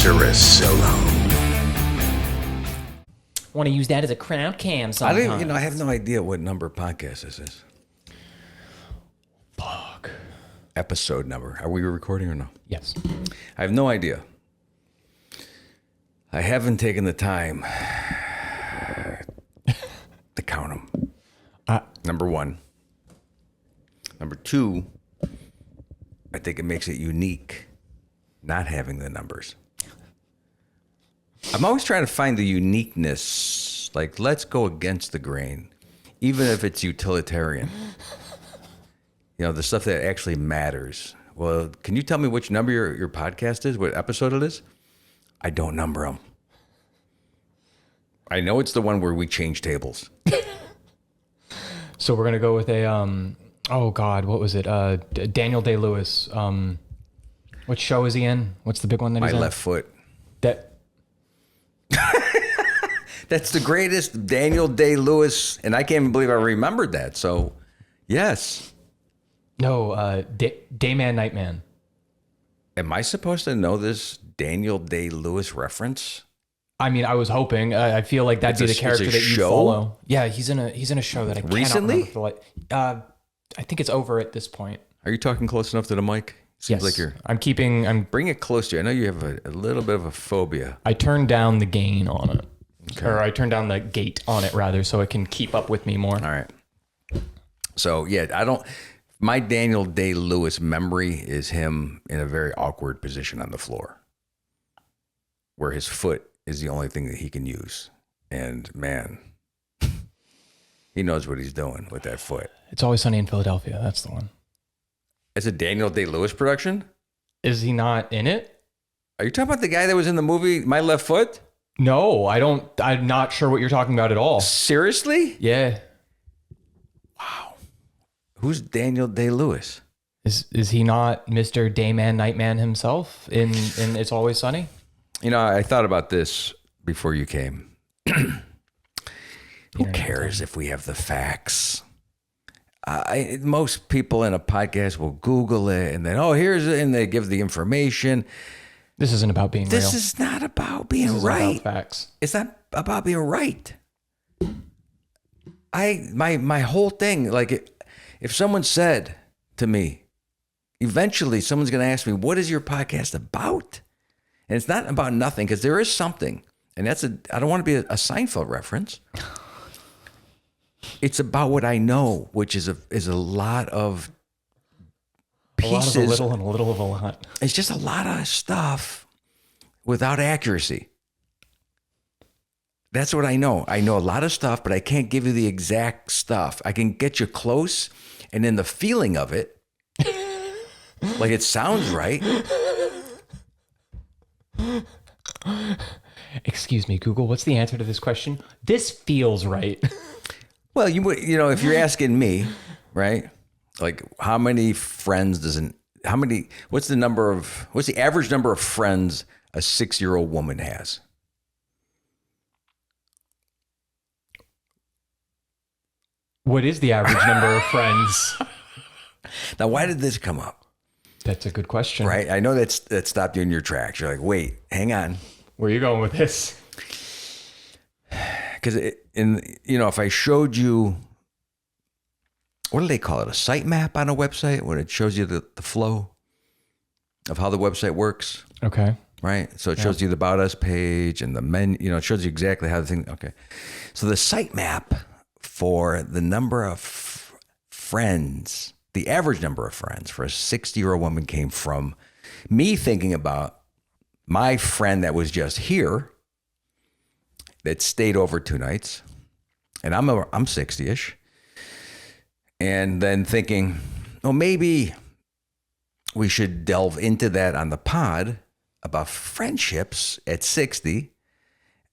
Ciricillo. Want to use that as a crowd cam sometimes. I have no idea what number podcast this is. Fuck. Episode number. Are we recording or no? Yes. I have no idea. I haven't taken the time to count them. Number one. Number two, I think it makes it unique not having the numbers. I'm always trying to find the uniqueness. Like, let's go against the grain, even if it's utilitarian. You know, the stuff that actually matters. Well, can you tell me which number your podcast is, what episode it is? I don't number them. I know it's the one where we change tables. So we're going to go with a, oh God, what was it? Daniel Day-Lewis. What show is he in? What's the big one that he's in? My Left Foot. That's the greatest Daniel Day-Lewis, and I can't even believe I remembered that. So, yes. No, Dayman Nightman. Am I supposed to know this Daniel Day-Lewis reference? I mean, I was hoping. I feel like that'd be the character that you follow. Yeah, he's in a show that I cannot recently. I think it's over at this point. Are you talking close enough to the mic? Seems like you're. I'm bring it close to you. I know you have a little bit of a phobia. I turned down the gain on it, or I turned down the gate on it rather, so it can keep up with me more. All right. So yeah, I don't. My Daniel Day-Lewis memory is him in a very awkward position on the floor, where his foot is the only thing that he can use, and man, he knows what he's doing with that foot. It's Always Sunny in Philadelphia. That's the one. It's a Daniel Day-Lewis production? Is he not in it? Are you talking about the guy that was in the movie My Left Foot? No, I'm not sure what you're talking about at all. Seriously? Yeah. Wow. Who's Daniel Day-Lewis? Is he not Mr. Dayman Nightman himself in It's Always Sunny? You know, I thought about this before you came. Who cares if we have the facts? Most people in a podcast will Google it and then, here's it, and they give the information. This isn't about being real. This is not about being right. About facts. It's not about being right. My whole thing, like if someone said to me, eventually someone's going to ask me, what is your podcast about? And it's not about nothing, because there is something. And I don't want to be a Seinfeld reference. It's about what I know, which is a lot of pieces. A lot of a little and a little of a lot. It's just a lot of stuff without accuracy. That's what I know. I know a lot of stuff, but I can't give you the exact stuff. I can get you close, and then the feeling of it, like it sounds right. Excuse me, Google, what's the answer to this question? This feels right. Well, if you're asking me, right? Like, what's the average number of friends a 6-year-old woman has? What is the average number of friends? Now, why did this come up? That's a good question. Right? I know that stopped you in your tracks. You're like, wait, hang on. Where are you going with this? Because if I showed you, what do they call it? A sitemap on a website, when it shows you the flow of how the website works. Okay. Right. So it shows you the About Us page and the menu, it shows you exactly how the thing. Okay. So the sitemap for the number of friends, the average number of friends for a 60-year-old woman came from me thinking about my friend that was just here, that stayed over 2 nights, and I'm 60-ish, and then thinking, maybe we should delve into that on the pod about friendships at 60.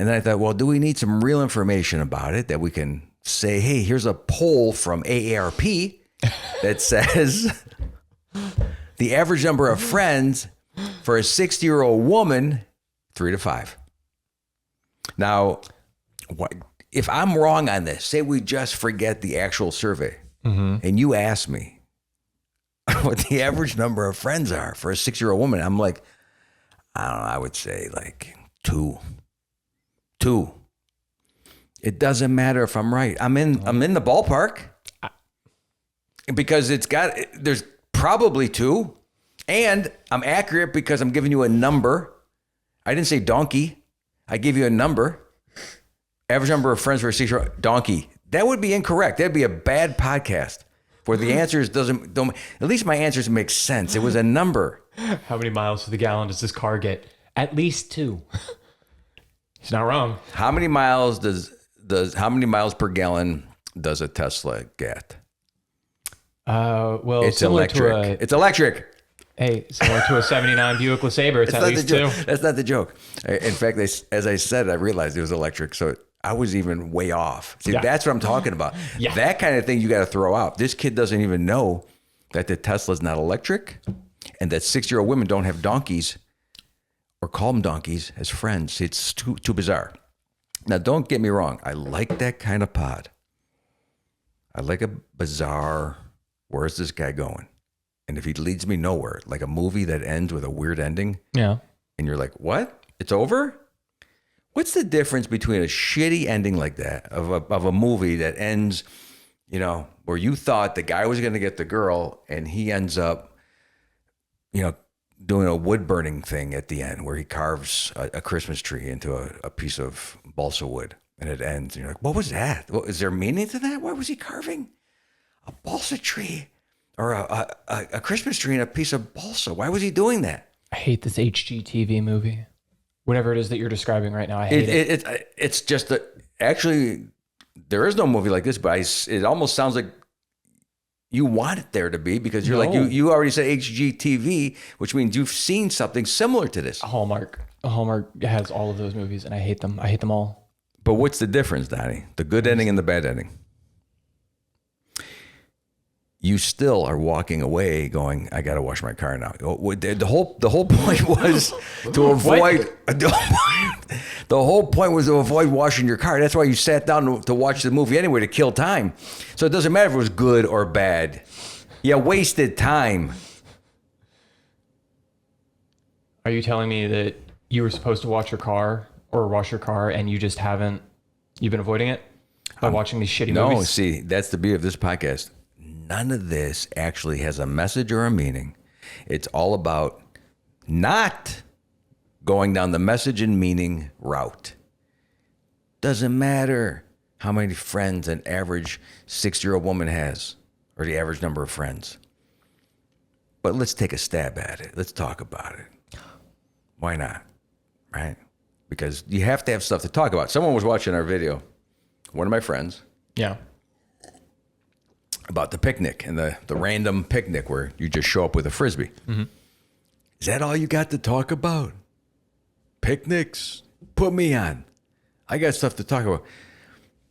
And then I thought, well, do we need some real information about it that we can say, hey, here's a poll from AARP that says the average number of friends for a 60-year-old woman, 3 to 5. Now, if I'm wrong on this, say we just forget the actual survey, and you ask me what the average number of friends are for a 6-year-old woman, I'm like, I don't know, I would say like two. Two. It doesn't matter if I'm right. I'm in the ballpark because there's probably two, and I'm accurate because I'm giving you a number. I didn't say donkey. I gave you a number. Average number of friends for a 6-year-old donkey. That would be incorrect. That'd be a bad podcast where the answers don't. At least my answers make sense. It was a number. How many miles to the gallon does this car get? At least 2. He's not wrong. How many miles per gallon does a Tesla get? Well, It's electric. It's electric. Hey, similar to a 79 Buick LeSabre, it's at least 2. That's not the joke. In fact, as I said, I realized it was electric, so I was even way off. See, that's what I'm talking about. Yeah. That kind of thing you got to throw out. This kid doesn't even know that the Tesla's not electric, and that 6-year-old women don't have donkeys or call them donkeys as friends. It's too bizarre. Now, don't get me wrong. I like that kind of pod. I like a bizarre, where's this guy going? And if he leads me nowhere, like a movie that ends with a weird ending, Yeah. and you're like, what? It's over? What's the difference between a shitty ending like that of a movie that ends, where you thought the guy was going to get the girl and he ends up, doing a wood burning thing at the end where he carves a Christmas tree into a piece of balsa wood and it ends. And you're like, what was that? Is there meaning to that? Why was he carving a balsa tree or a Christmas tree in a piece of balsa? Why was he doing that? I hate this HGTV movie. Whatever it is that you're describing right now, I hate it. It's just that actually there is no movie like this, but it almost sounds like you want it there to be because you're like, you already said HGTV, which means you've seen something similar to this. Hallmark has all of those movies and I hate them. I hate them all. But what's the difference, Donnie? The good ending and the bad ending. You still are walking away going, I got to wash my car now. The whole point was to avoid, the whole point was to avoid washing your car. That's why you sat down to watch the movie anyway, to kill time. So it doesn't matter if it was good or bad. You wasted time. Are you telling me that you were supposed to wash your car and you just haven't, you've been avoiding it by watching these shitty movies? No, see, that's the beauty of this podcast. None of this actually has a message or a meaning. It's all about not going down the message and meaning route. Doesn't matter how many friends an average 6-year-old woman has or the average number of friends. But let's take a stab at it. Let's talk about it. Why not? Right? Because you have to have stuff to talk about. Someone was watching our video, one of my friends. Yeah. About the picnic and the random picnic where you just show up with a Frisbee. Mm-hmm. Is that all you got to talk about? Picnics? Put me on. I got stuff to talk about.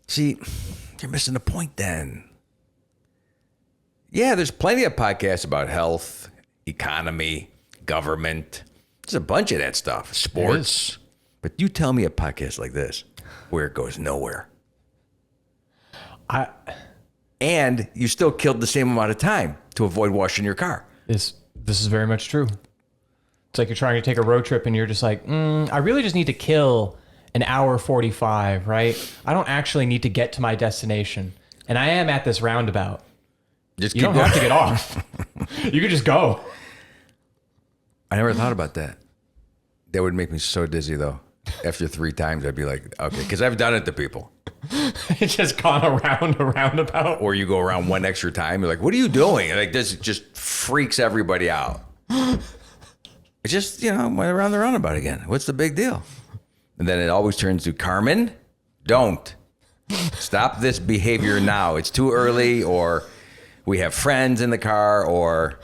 See, you're missing the point then. Yeah, there's plenty of podcasts about health, economy, government. There's a bunch of that stuff. Sports. But you tell me a podcast like this where it goes nowhere. And you still killed the same amount of time to avoid washing your car. This is very much true. It's like you're trying to take a road trip and you're just like, I really just need to kill an hour 45, right? I don't actually need to get to my destination. And I am at this roundabout. You don't have to get off. You could just go. I never thought about that. That would make me so dizzy, though. After 3 times, I'd be like, okay, because I've done it to people. It's just gone around a roundabout. Or you go around one extra time. You're like, what are you doing? And like this just freaks everybody out. It's just, went around the roundabout again. What's the big deal? And then it always turns to, Carmen, don't. Stop this behavior now. It's too early, or we have friends in the car, or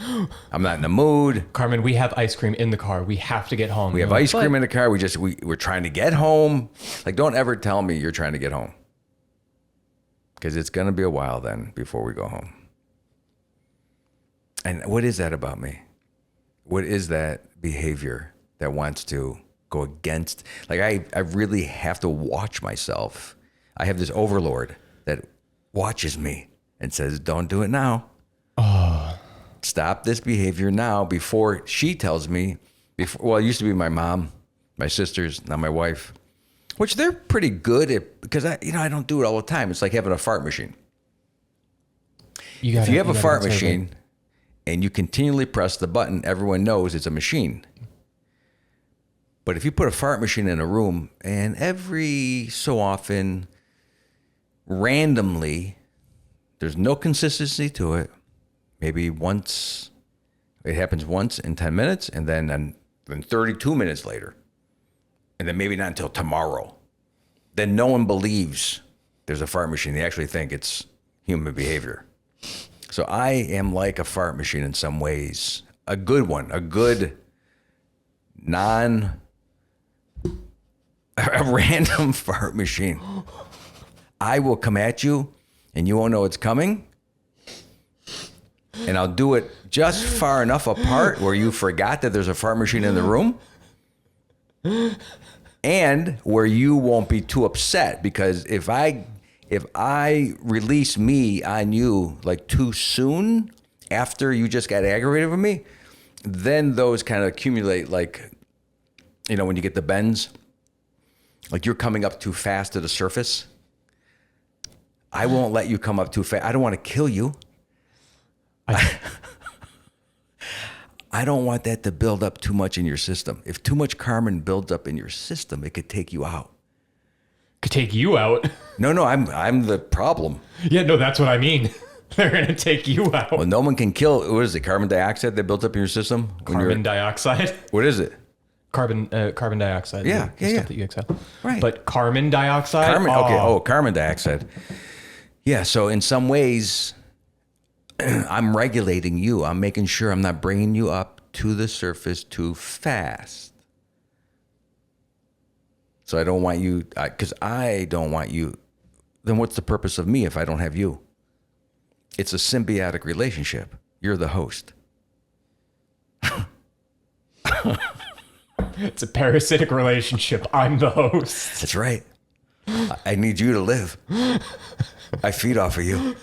I'm not in the mood. Carmen, we have ice cream in the car. We have to get home. We have ice cream in the car. We're trying to get home. Like, don't ever tell me you're trying to get home. Because it's going to be a while then before we go home. And what is that about me? What is that behavior that wants to go against? Like, I really have to watch myself. I have this overlord that watches me and says, don't do it now. Oh. Stop this behavior now before she tells me Before, well, it used to be my mom, my sisters, now my wife, which they're pretty good at, because I don't do it all the time. It's like having a fart machine. If you have a fart machine and you continually press the button, everyone knows it's a machine. But if you put a fart machine in a room and every so often, randomly, there's no consistency to it, maybe once, it happens once in 10 minutes and then 32 minutes later, and then maybe not until tomorrow, then no one believes there's a fart machine. They actually think it's human behavior. So I am like a fart machine in some ways. A good one, a good a random fart machine. I will come at you and you won't know it's coming. And I'll do it just far enough apart where you forgot that there's a fart machine in the room. And where you won't be too upset, because if I release me on you like too soon after you just got aggravated with me, then those kind of accumulate, like, when you get the bends, like you're coming up too fast to the surface. I won't let you come up too fast. I don't want to kill you. I don't want that to build up too much in your system. If too much Carmen builds up in your system, it could take you out. Could take you out? No, I'm the problem. Yeah, no, that's what I mean. They're going to take you out. Well, no one can kill, what is it, carbon dioxide that built up in your system? Carbon dioxide? What is it? Carbon dioxide. Yeah. Stuff that you exhale. Right. But carbon dioxide? Carbon dioxide. Yeah, so in some ways, I'm regulating you. I'm making sure I'm not bringing you up to the surface too fast. So I don't want you, because I don't want you. Then what's the purpose of me if I don't have you? It's a symbiotic relationship. You're the host. It's a parasitic relationship. I'm the host. That's right. I need you to live. I feed off of you.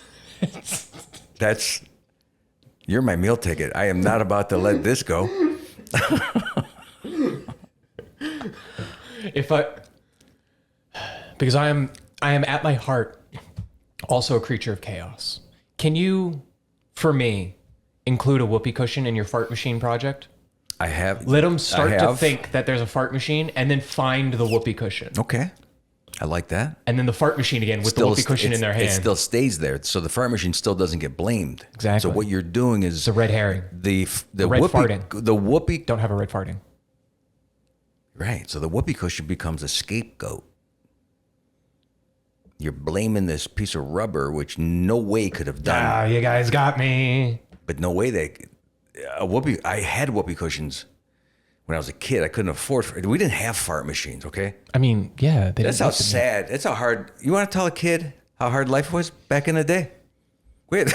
You're my meal ticket. I am not about to let this go. Because I am at my heart also a creature of chaos. Can you, for me, include a whoopee cushion in your fart machine project? I have. Let them start to think that there's a fart machine and then find the whoopee cushion. Okay. I like that. And then the fart machine again with the whoopee cushion in their hand. It still stays there. So the fart machine still doesn't get blamed. Exactly. So what you're doing is... It's a red herring. The red whoopee, farting. The whoopee... Don't have a red farting. Right. So the whoopee cushion becomes a scapegoat. You're blaming this piece of rubber, which no way could have done. Ah, you guys got me. But no way I had whoopee cushions when I was a kid. I couldn't afford. We didn't have fart machines, okay? I mean, yeah. That's how sad. That's how hard. You want to tell a kid how hard life was back in the day? Wait.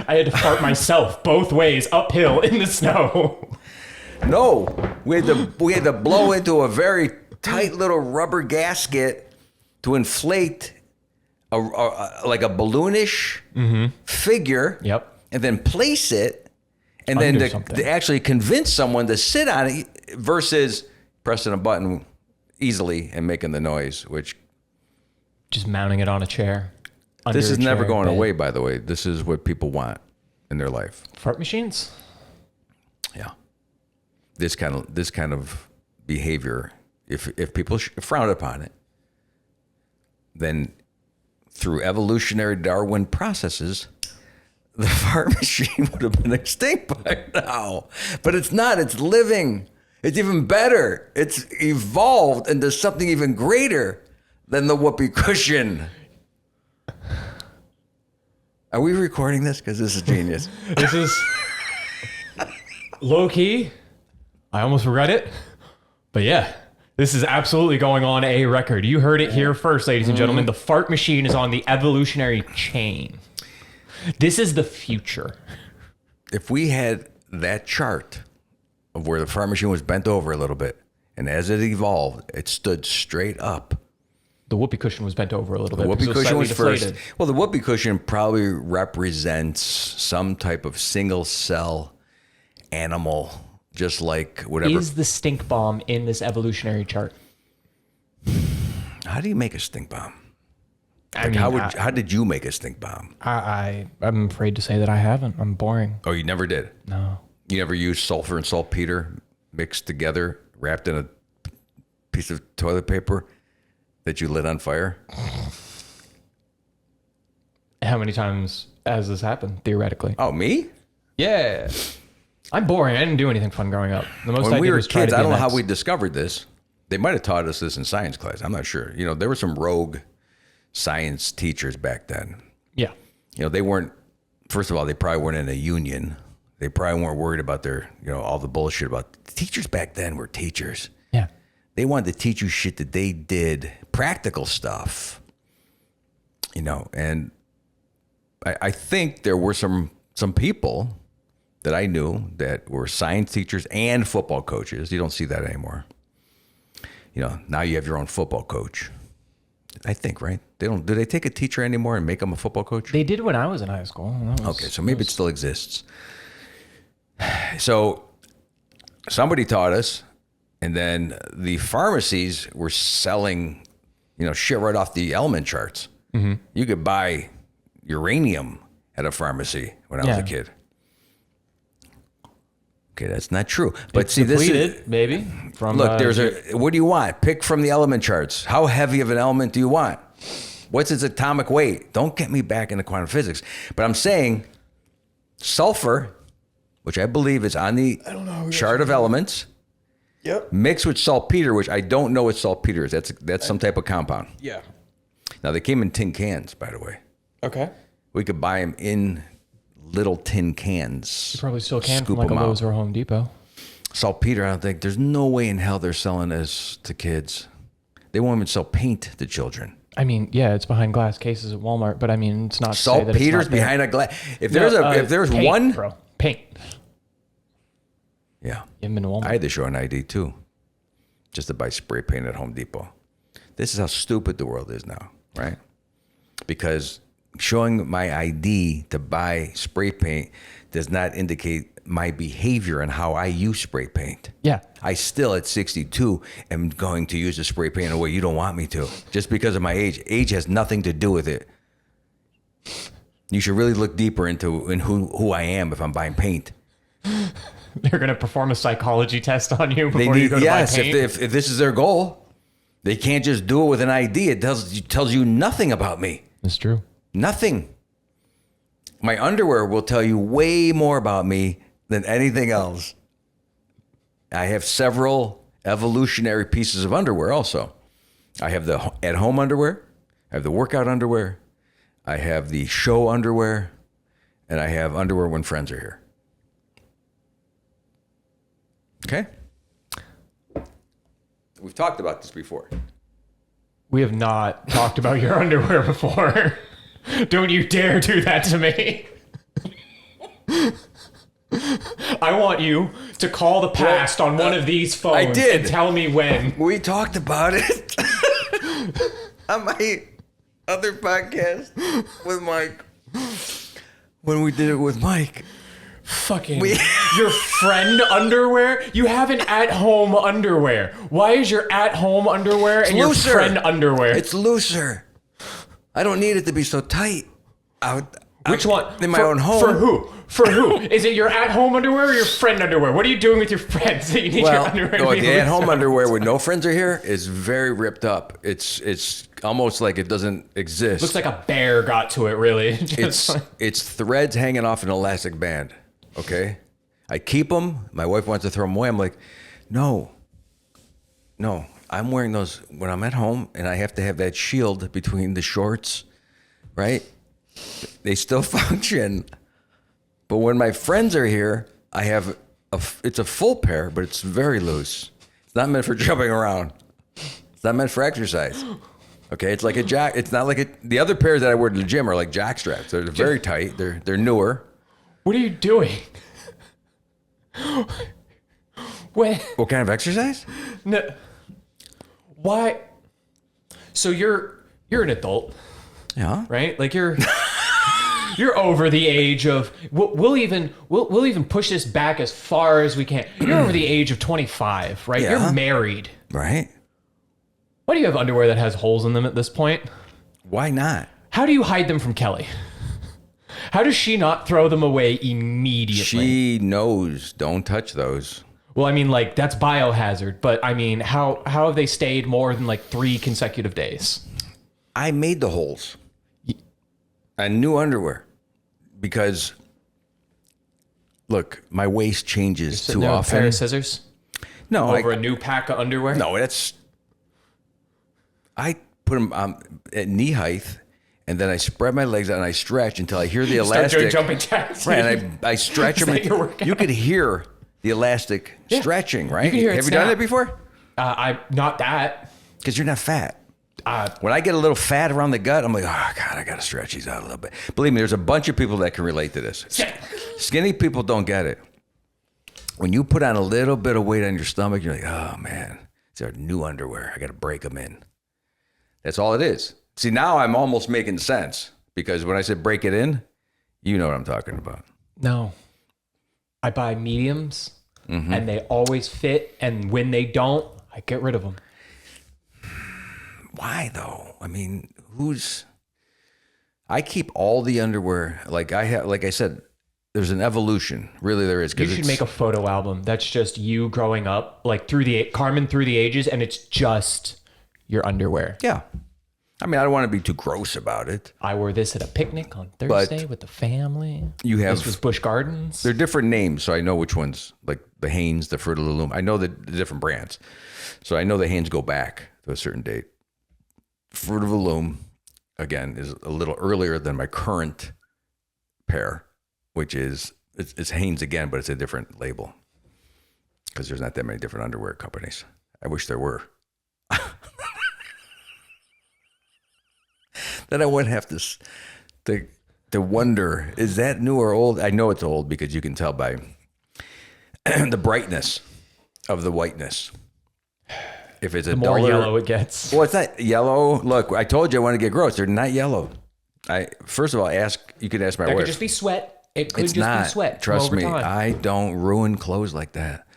I had to fart myself both ways uphill in the snow. No, we had to blow into a very tight little rubber gasket to inflate like a balloonish figure. Yep. And then place it, and then to actually convince someone to sit on it versus pressing a button easily and making the noise, which... Just mounting it on a chair. This is never going away, by the way. This is what people want in their life. Fart machines? Yeah. This kind of behavior, if people frown upon it, then through evolutionary Darwin processes, the fart machine would have been extinct by now. But it's not. It's living. It's even better. It's evolved into something even greater than the whoopee cushion. Are we recording this? Because this is genius. This is low key. I almost regret it. But yeah, this is absolutely going on a record. You heard it here first, ladies and gentlemen. The fart machine is on the evolutionary chain. This is the future. If we had that chart of where the fart machine was bent over a little bit, and as it evolved, it stood straight up. The whoopee cushion was bent over a little bit. The whoopee cushion was deflated. first. Well, the whoopee cushion probably represents some type of single cell animal just like whatever. Is the stink bomb in this evolutionary chart? How do you make a stink bomb? I Like, mean, how did you make a stink bomb? I'm afraid to say that I haven't. I'm boring. Oh, you never did? No. You never used sulfur and saltpeter mixed together, wrapped in a piece of toilet paper that you lit on fire? How many times has this happened, theoretically? Oh, me? Yeah. I'm boring. I didn't do anything fun growing up. The most When I we did were was try kids, to be I don't know how next. we discovered this. They might have taught us this in science class. I'm not sure. You know, there were some rogue science teachers back then. Yeah. You know, they weren't, first of all, they probably weren't in a union. They probably weren't worried about their, you know, all the bullshit about teachers back then were teachers. Yeah. They wanted to teach you shit that they did, practical stuff, you know, and I think there were some people that I knew that were science teachers and football coaches. You don't see that anymore. You know, now you have your own football coach. I think, right? They don't. Do they take a teacher anymore and make them a football coach? They did when I was in high school. Okay, so maybe it still exists. So somebody taught us, and then the pharmacies were selling, you know, shit right off the element charts. Mm-hmm. You could buy uranium at a pharmacy when I was a kid. Okay, that's not true. But It's see, this depleted, is maybe. From look. There's a. What do you want? Pick from the element charts. How heavy of an element do you want? What's its atomic weight? Don't get me back into quantum physics. But I'm saying sulfur, which I believe is on the chart of elements. Yep. Mixed with saltpeter, which I don't know what saltpeter is. That's some type of compound. Yeah. Now they came in tin cans, by the way. Okay. We could buy them in little tin cans. You probably still can Scoop from like a 'em out. Lowe's or Home Depot. Saltpeter, I don't think. There's no way in hell they're selling this to kids. They won't even sell paint to children. I mean, yeah, it's behind glass cases at Walmart, but I mean, it's not to say that it's Saltpeter's not there. behind a glass. If there's paint, one, bro, paint. yeah. You haven't been to Walmart. I had to show an ID too, just to buy spray paint at Home Depot. This is how stupid the world is now, right? Because showing my ID to buy spray paint does not indicate my behavior and how I use spray paint. Yeah. I still, at 62, am going to use the spray paint in a way you don't want me to, just because of my age. Age has nothing to do with it. You should really look deeper into who I am if I'm buying paint. They're going to perform a psychology test on you They before you need, go to yes, buy paint. if this is their goal, they can't just do it with an ID. It tells you nothing about me. That's true. Nothing. My underwear will tell you way more about me than anything else. I have several evolutionary pieces of underwear also. I have the at-home underwear. I have the workout underwear. I have the show underwear. And I have underwear when friends are here. Okay? We've talked about this before. We have not talked about your underwear before. Don't you dare do that to me. I want you to call the past on one of these phones I did. and tell me when. We talked about it on my other podcast with Mike. When we did it with Mike. Fucking your friend underwear? You have an at-home underwear. Why is your at-home underwear and looser. your friend underwear? It's looser. I don't need it to be so tight. Which one? In my own home. For who? For who? Is it your at-home underwear or your friend underwear? What are you doing with your friends that you need your underwear to be the at-home looser? underwear when no friends are here is very ripped up. It's almost like it doesn't exist. Looks like a bear got to it, really. It's threads hanging off an elastic band. Okay, I keep them. My wife wants to throw them away. I'm like, no. I'm wearing those when I'm at home, and I have to have that shield between the shorts, right? They still function, but when my friends are here, I have it's a full pair, but it's very loose. It's not meant for jumping around. It's not meant for exercise. Okay, it's like a jack. It's not like the other pairs that I wear to the gym are like jack straps. They're very tight. They're newer. What are you doing? What kind of exercise? No. Why? So you're an adult, Yeah. right? Like you're You're over the age of. We'll even push this back as far as we can. You're over the age of 25, right? Yeah. You're married, right? Why do you have underwear that has holes in them at this point? Why not? How do you hide them from Kelly? How does she not throw them away immediately? She knows. Don't touch those. Well, I mean, like, that's biohazard, but I mean, how have they stayed more than like 3 consecutive days? I made the holes. And new underwear. Because, look, my waist changes too often. A pair of scissors? No. Over a new pack of underwear? No, I put them at knee height, and then I spread my legs out and I stretch until I hear the elastic. Start doing jumping jacks. Right, and I stretch them. You could hear the elastic stretching, right? You Have you done that before? Not that. Because you're not fat. When I get a little fat around the gut, I'm like, oh, God, I got to stretch these out a little bit. Believe me, there's a bunch of people that can relate to this. Skinny people don't get it. When you put on a little bit of weight on your stomach, you're like, oh, man, it's our new underwear. I got to break them in. That's all it is. See, now I'm almost making sense. Because when I said break it in, you know what I'm talking about. No. I buy mediums, and they always fit. And when they don't, I get rid of them. Why though? I mean, I keep all the underwear. Like I said, there's an evolution. Really, there is. You should make a photo album. That's just you growing up, like Carmen through the ages, and it's just your underwear. Yeah. I mean, I don't want to be too gross about it. I wore this at a picnic on Thursday with the family. This was Busch Gardens. They're different names, so I know which ones, like the Hanes, the Fruit of the Loom. I know the different brands. So I know the Hanes go back to a certain date. Fruit of the Loom, again, is a little earlier than my current pair, which is, it's Hanes again, but it's a different label. Because there's not that many different underwear companies. I wish there were. Then I wouldn't have to wonder, is that new or old? I know it's old because you can tell by the brightness of the whiteness. If it's a more duller, yellow it gets. Well, it's not yellow. Look, I told you I want to get gross. They're not yellow. First of all, you could ask my wife. It could just be sweat. It could it's just not. be sweat. Trust me, time. I don't ruin clothes like that.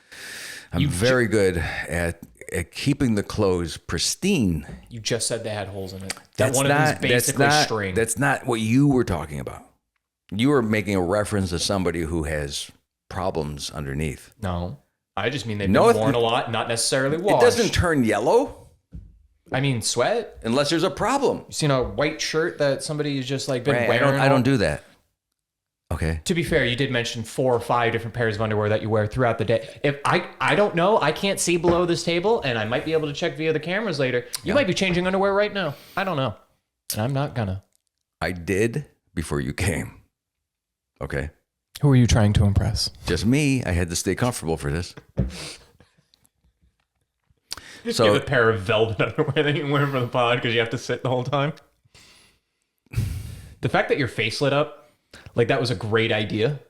I'm very good at keeping the clothes pristine. You just said they had holes in it. That's one of them is basically string. That's not what you were talking about. You were making a reference to somebody who has problems underneath. No. I just mean they've been worn a lot, not necessarily washed. It doesn't turn yellow. I mean, sweat. Unless there's a problem. You seen a white shirt that somebody's just like been wearing? I don't do that. Okay. To be fair, you did mention 4 or 5 different pairs of underwear that you wear throughout the day. If I don't know, I can't see below this table, and I might be able to check via the cameras later. You might be changing underwear right now. I don't know. And I'm not gonna. I did before you came. Okay. Who are you trying to impress? Just me. I had to stay comfortable for this. So you have a pair of velvet underwear that you wear for the pod because you have to sit the whole time. The fact that your face lit up, like that was a great idea.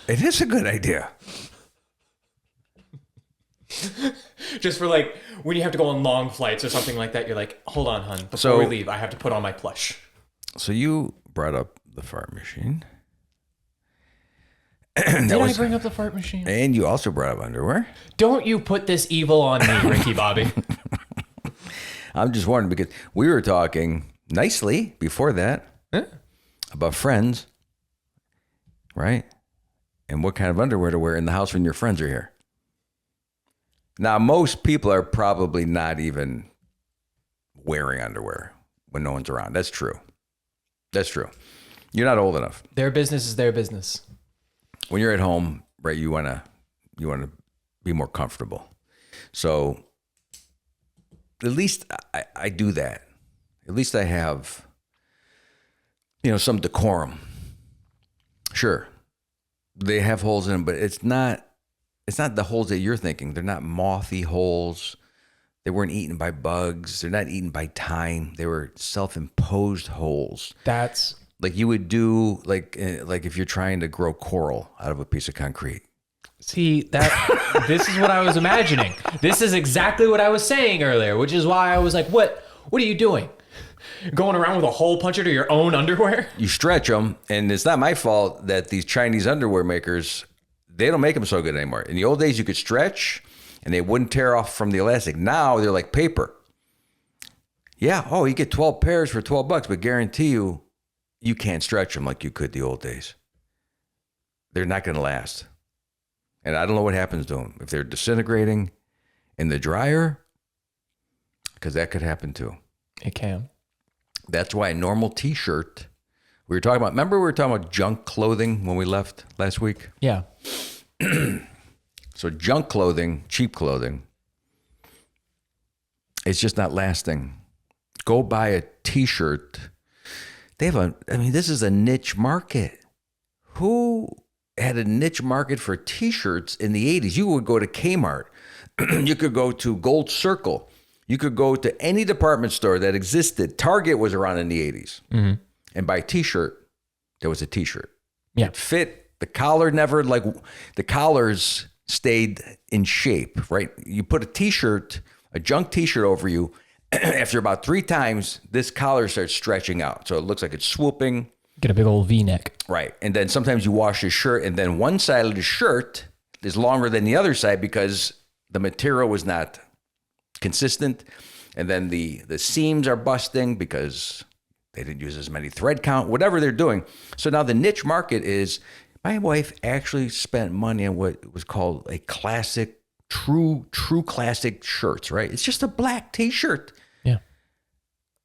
It is a good idea. Just for like when you have to go on long flights or something like that, you're like, hold on, hun. Before we leave, I have to put on my plush. So you brought up the fart machine. Did I bring up the fart machine? And you also brought up underwear. Don't you put this evil on me, Ricky Bobby. I'm just wondering because we were talking nicely before that about friends, right? And what kind of underwear to wear in the house when your friends are here. Now, most people are probably not even wearing underwear when no one's around. That's true. That's true. You're not old enough. Their business is their business. When you're at home, right, you want to be more comfortable. So at least I do that. At least I have, some decorum. Sure, they have holes in them, but it's not the holes that you're thinking. They're not mothy holes. They weren't eaten by bugs. They're not eaten by time. They were self-imposed holes. That's like you would do, like if you're trying to grow coral out of a piece of concrete. See, this is what I was imagining. This is exactly what I was saying earlier, which is why I was like, what are you doing? Going around with a hole puncher to your own underwear? You stretch them, and it's not my fault that these Chinese underwear makers, they don't make them so good anymore. In the old days, you could stretch, and they wouldn't tear off from the elastic. Now, they're like paper. Yeah, oh, you get 12 pairs for $12, but guarantee you, you can't stretch them like you could the old days. They're not going to last. And I don't know what happens to them. If they're disintegrating in the dryer, because that could happen too. It can. That's why a normal t-shirt, remember we were talking about junk clothing when we left last week? Yeah. So junk clothing, cheap clothing, it's just not lasting. Go buy a t-shirt. This is a niche market. Who had a niche market for t-shirts in the 80s? You would go to Kmart. You could go to Gold Circle. You could go to any department store that existed. Target was around in the 80s. Mm-hmm. And buy a t-shirt, there was a t-shirt. Yeah. It fit. The collar never, the collars stayed in shape, right? You put a junk t-shirt over you. After about 3 times, this collar starts stretching out. So it looks like it's swooping. Get a big old V-neck. Right. And then sometimes you wash your shirt, and then one side of the shirt is longer than the other side because the material was not consistent. And then the seams are busting because they didn't use as many thread count, whatever they're doing. So now the niche market is, my wife actually spent money on what was called a classic, true classic shirts, right? It's just a black t-shirt. Yeah.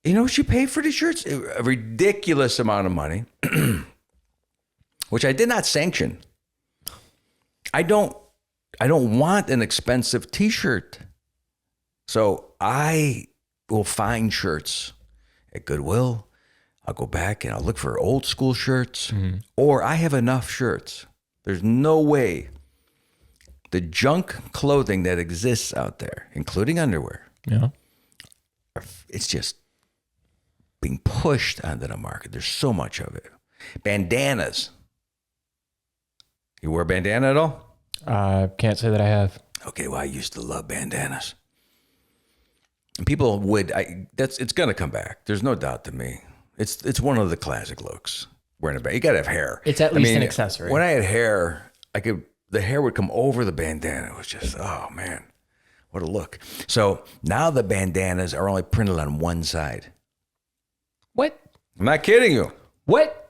You know what she paid for the shirts? A ridiculous amount of money, which I did not sanction. I don't want an expensive t-shirt. So I will find shirts at Goodwill. I'll go back and I'll look for old school shirts, or I have enough shirts. There's no way the junk clothing that exists out there, including underwear, it's just being pushed onto the market. There's so much of it. Bandanas. You wear a bandana at all? Can't say that I have. Okay, well, I used to love bandanas. And people it's going to come back. There's no doubt to me. It's one of the classic looks. Wearing a bandana. You got to have hair. It's at least an accessory. When I had hair, the hair would come over the bandana. It was just, oh man, what a look. So now the bandanas are only printed on one side. What? I'm not kidding you. What?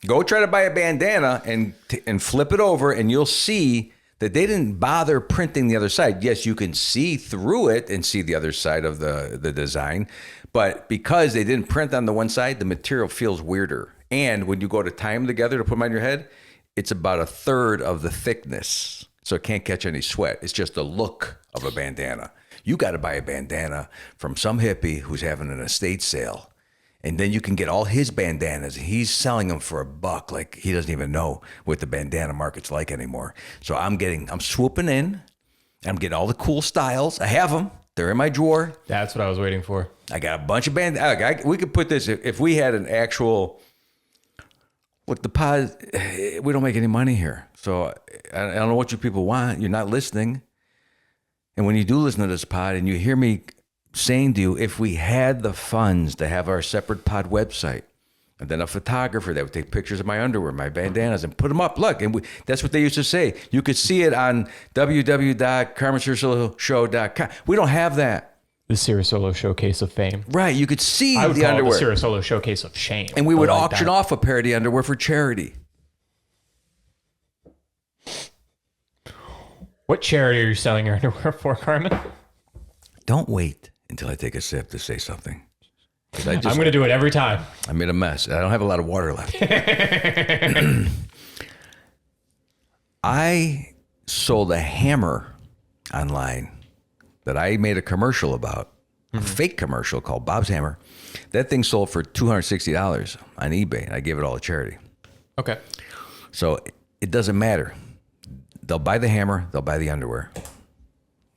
Go try to buy a bandana and flip it over, and you'll see that they didn't bother printing the other side. Yes, you can see through it and see the other side of the design, but because they didn't print on the one side, the material feels weirder. And when you go to tie them together to put them on your head, it's about 1/3 of the thickness, so it can't catch any sweat. It's just the look of a bandana. You got to buy a bandana from some hippie who's having an estate sale. And then you can get all his bandanas. He's selling them for $1. Like, he doesn't even know what the bandana market's like anymore. So I'm swooping in. I'm getting all the cool styles. I have them. They're in my drawer. That's what I was waiting for. I got a bunch of bandanas. We could put this, if we had an actual, look, the pod, we don't make any money here. So I don't know what you people want. You're not listening. And when you do listen to this pod and you hear me saying to you, if we had the funds to have our separate pod website, and then a photographer that would take pictures of my underwear, my bandanas, and put them up. Look, and that's what they used to say. You could see it on www.carmenciricillo.show.com. We don't have that. The Ciricillo Showcase of Fame. Right, you could see I would the call underwear. It the Ciricillo Showcase of Shame. And we would auction off a pair of the underwear for charity. What charity are you selling your underwear for, Carmen? Don't wait until I take a sip to say something. I'm going to do it every time. I made a mess. I don't have a lot of water left. I sold a hammer online that I made a commercial about, a fake commercial called Bob's Hammer. That thing sold for $260 on eBay, and I gave it all to charity. Okay. So it doesn't matter. They'll buy the hammer. They'll buy the underwear.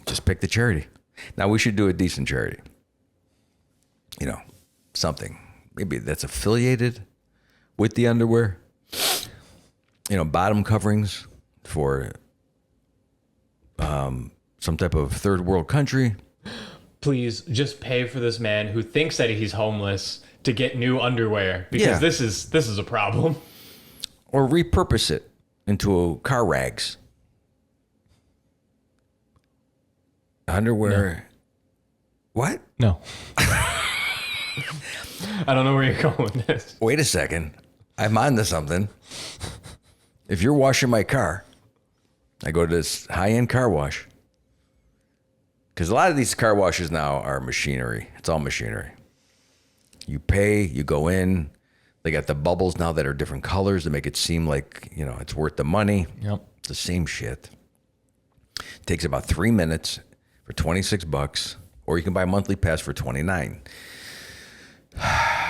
Just pick the charity. Now, we should do a decent charity. You know, something. Maybe that's affiliated with the underwear. You know, bottom coverings for some type of third world country. please just pay for this man who thinks that he's homeless to get new underwear because this is a problem. Or repurpose it into car rags. Underwear. No. What? No. I don't know where you're going with this. Wait a second. I'm on to something. If you're washing my car, I go to this high-end car wash. Because a lot of these car washes now are machinery. It's all machinery. You pay, you go in. They got the bubbles now that are different colors to make it seem like, it's worth the money. Yep. It's the same shit. It takes about 3 minutes for $26, or you can buy a monthly pass for $29.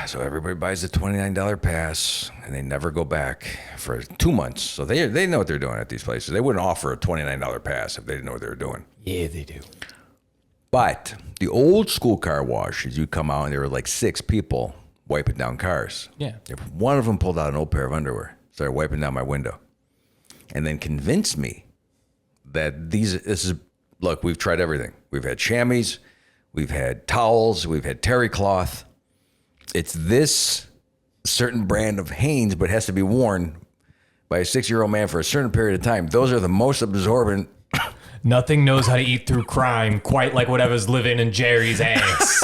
So everybody buys the $29 pass, and they never go back for 2 months. So they know what they're doing at these places. They wouldn't offer a $29 pass if they didn't know what they were doing. Yeah, they do. But the old school car washes, you come out and there were like 6 people wiping down cars. Yeah. If one of them pulled out an old pair of underwear, started wiping down my window, and then convinced me that look, we've tried everything. We've had chamois, we've had towels, we've had terry cloth. It's this certain brand of Hanes, but it has to be worn by a 6-year-old man for a certain period of time. Those are the most absorbent. Nothing knows how to eat through crime quite like whatever's living in Jerry's ass.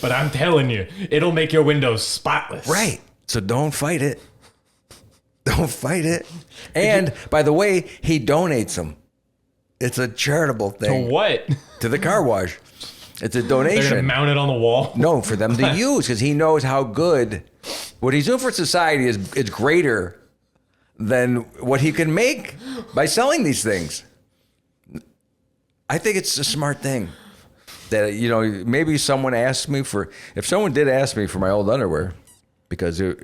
But I'm telling you, it'll make your windows spotless. Right. So don't fight it. Don't fight it. And by the way, he donates them. It's a charitable thing. To what? To the car wash. It's a donation. They're going to mount it on the wall? No, for them to use, because he knows how good. What he's doing for society is greater than what he can make by selling these things. I think it's a smart thing. That, maybe someone asked me if someone did ask me for my old underwear, because it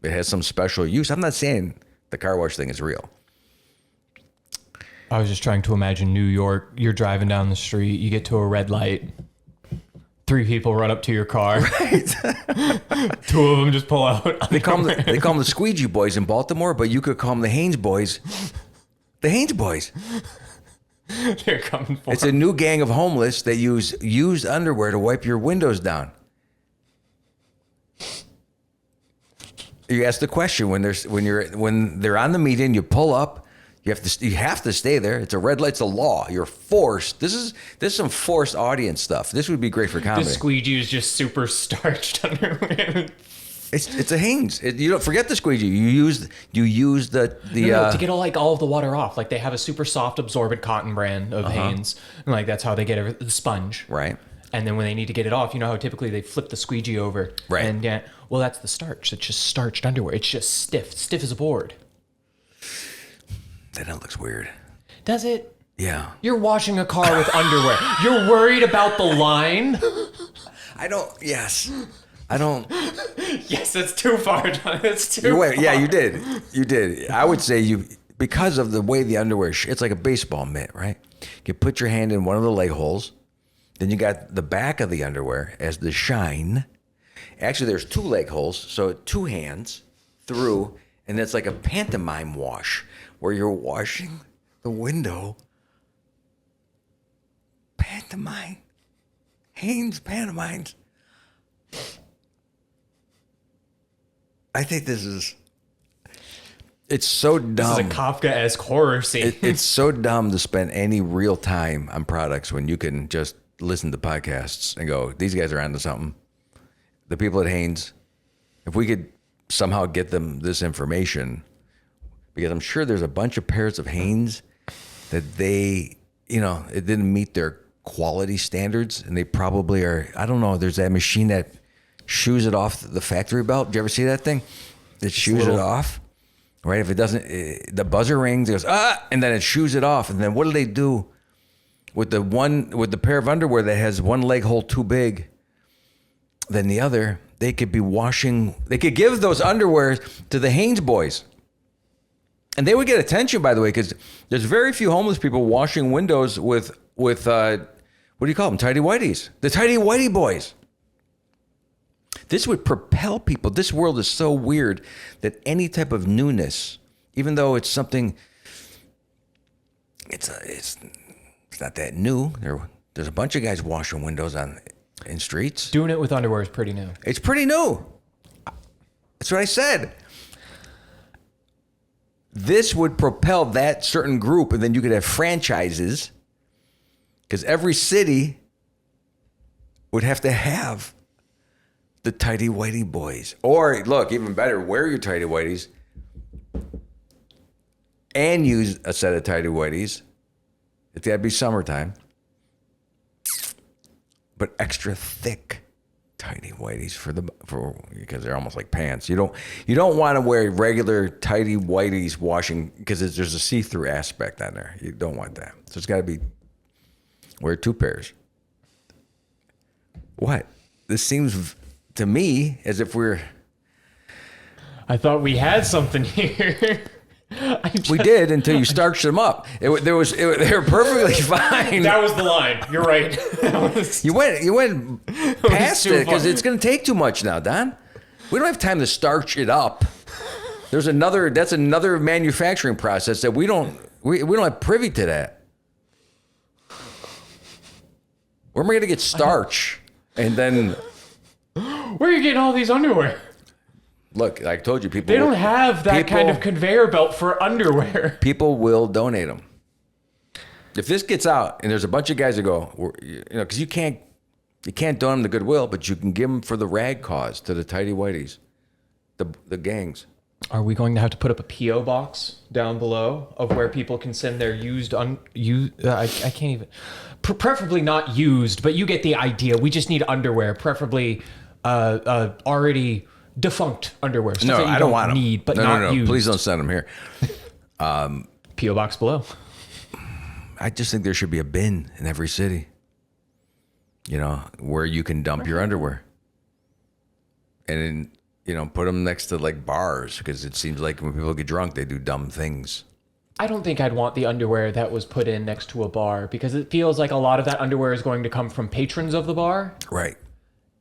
has some special use. I'm not saying the car wash thing is real. I was just trying to imagine New York. You're driving down the street. You get to a red light. 3 people run up to your car. Right. 2 of them just pull out. They call them the Squeegee Boys in Baltimore, but you could call them the Hanes Boys. The Hanes Boys. They're coming for It's a new gang of homeless that use used underwear to wipe your windows down. You ask the question when they're on the median, you pull up, you have to stay there. It's a red light, it's a law. You're forced. This is some forced audience stuff. This would be great for comedy. The squeegee is just super starched underwear. It's a Hanes. You don't forget the squeegee. You use the to get all of the water off. Like they have a super soft absorbent cotton brand of Hanes, and like that's how they get the sponge. Right. And then when they need to get it off, you know how typically they flip the squeegee over. Right. And that's the starch. It's just starched underwear. It's just stiff as a board. That looks weird. Does it? Yeah. You're washing a car with underwear. You're worried about the line? Yes. I don't. Yes, that's too far, John. It's too far. Yeah, you did. You did. I would say because of the way the underwear, it's like a baseball mitt, right? You put your hand in one of the leg holes. Then you got the back of the underwear as the shine. Actually, there's 2 leg holes, so 2 hands through, and it's like a pantomime wash where you're washing the window. Pantomime. Hanes pantomimes. I think it's so dumb. This is a Kafka-esque horror scene. It's so dumb to spend any real time on products when you can just listen to podcasts and go, these guys are onto something. The people at Hanes, if we could somehow get them this information, because I'm sure there's a bunch of pairs of Hanes that it didn't meet their quality standards, and they probably are, I don't know, there's that machine that shoes it off the factory belt. Did you ever see that thing? It shoes it off, right? If it doesn't, the buzzer rings, it goes, and then it shoes it off. And then what do they do with the pair of underwear that has one leg hole too big than the other? They could give those underwear to the Hanes boys. And they would get attention, by the way, because there's very few homeless people washing windows with what do you call them? Tighty whities. The tighty whitey boys. This would propel people. This world is so weird that any type of newness, even though it's something, it's not that new. There's a bunch of guys washing windows in streets. Doing it with underwear is pretty new. It's pretty new. That's what I said. This would propel that certain group, and then you could have franchises, because every city would have to have the tighty whitey boys. Or look, even better, wear your tighty whiteys and use a set of tighty whiteys. It's got to be summertime. But extra thick tighty whiteys because they're almost like pants. You don't want to wear regular tighty whiteys washing because there's a see-through aspect on there. You don't want that. So it's got to be wear 2 pairs. What? This seems to me as if I thought we had something here. We did until you starched them up. They were perfectly fine. That was the line. You're right. You went past it because it's going to take too much now, Don. We don't have time to starch it up. That's another manufacturing process that we don't have privy to that. Where am I going to get starch? And then where are you getting all these underwear? Look, I told you, people. They don't have that kind of conveyor belt for underwear. People will donate them. If this gets out, and there's a bunch of guys that go, because you can't donate them to Goodwill, but you can give them for the rag cause to the tighty whiteys, the gangs. Are we going to have to put up a PO box down below of where people can send their I can't even. Preferably not used, but you get the idea. We just need underwear, preferably already defunct underwear. No, I don't want them. Need, but not used. Please don't send them here. PO box below. I just think there should be a bin in every city, where you can dump your underwear. And then, put them next to like bars, because it seems like when people get drunk, they do dumb things. I don't think I'd want the underwear that was put in next to a bar, because it feels like a lot of that underwear is going to come from patrons of the bar. Right.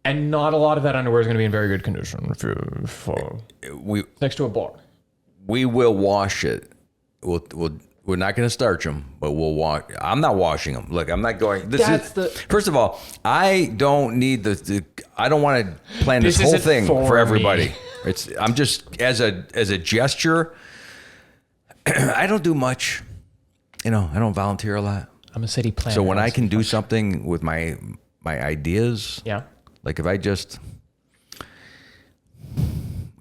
And not a lot of that underwear is going to be in very good condition next to a bar. We will wash it. We're not going to starch them, but we'll wash. I'm not washing them. Look, I'm not going. First of all, I don't need I don't want to plan this whole thing for everybody. I'm just as a gesture. I don't do much. I don't volunteer a lot. I'm a city planner. So when I can do something with my ideas, yeah. Like if I you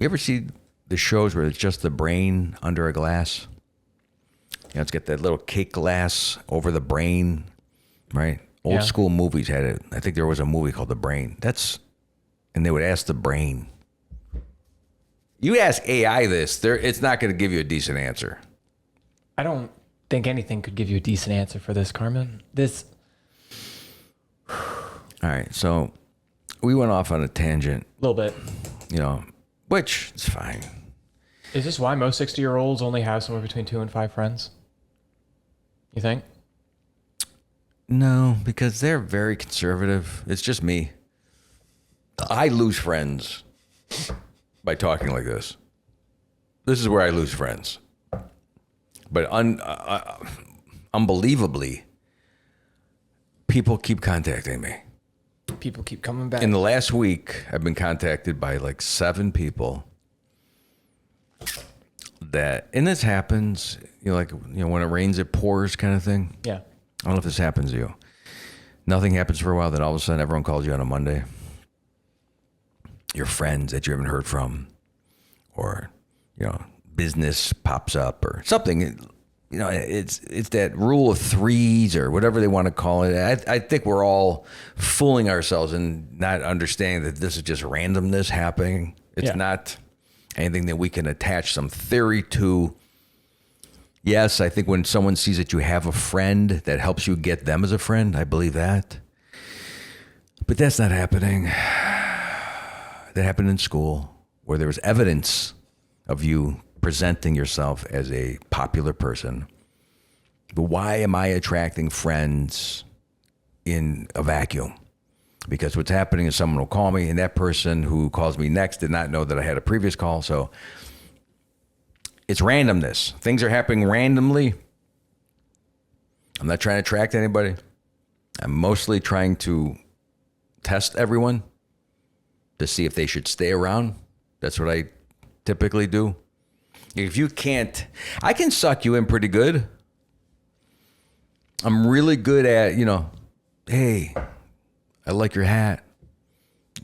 ever see the shows where it's just the brain under a glass? It's got that little cake glass over the brain, right? Old school movies had it. I think there was a movie called The Brain. And they would ask the brain. You ask AI this, it's not going to give you a decent answer. I don't think anything could give you a decent answer for this, Carmen. All right, so we went off on a tangent. A little bit. Which is fine. Is this why most 60-year-olds only have somewhere between 2 and 5 friends? You think? No, because they're very conservative. It's just me. I lose friends by talking like this. This is where I lose friends. But unbelievably, people keep contacting me. People keep coming back. In the last week, I've been contacted by like 7 people and this happens, when it rains, it pours kind of thing. Yeah. I don't know if this happens to you. Nothing happens for a while, then all of a sudden everyone calls you on a Monday. Your friends that you haven't heard from, or, business pops up or something. It's that rule of threes or whatever they want to call it. I think we're all fooling ourselves and not understanding that this is just randomness happening. It's not anything that we can attach some theory to. Yes, I think when someone sees that you have a friend, that helps you get them as a friend. I believe that. But that's not happening. That happened in school, where there was evidence of you presenting yourself as a popular person. But why am I attracting friends in a vacuum? Because what's happening is someone will call me, and that person who calls me next did not know that I had a previous call. So it's randomness. Things are happening randomly. I'm not trying to attract anybody. I'm mostly trying to test everyone to see if they should stay around. That's what I typically do. If you can't, I can suck you in pretty good. I'm really good at, hey, I like your hat,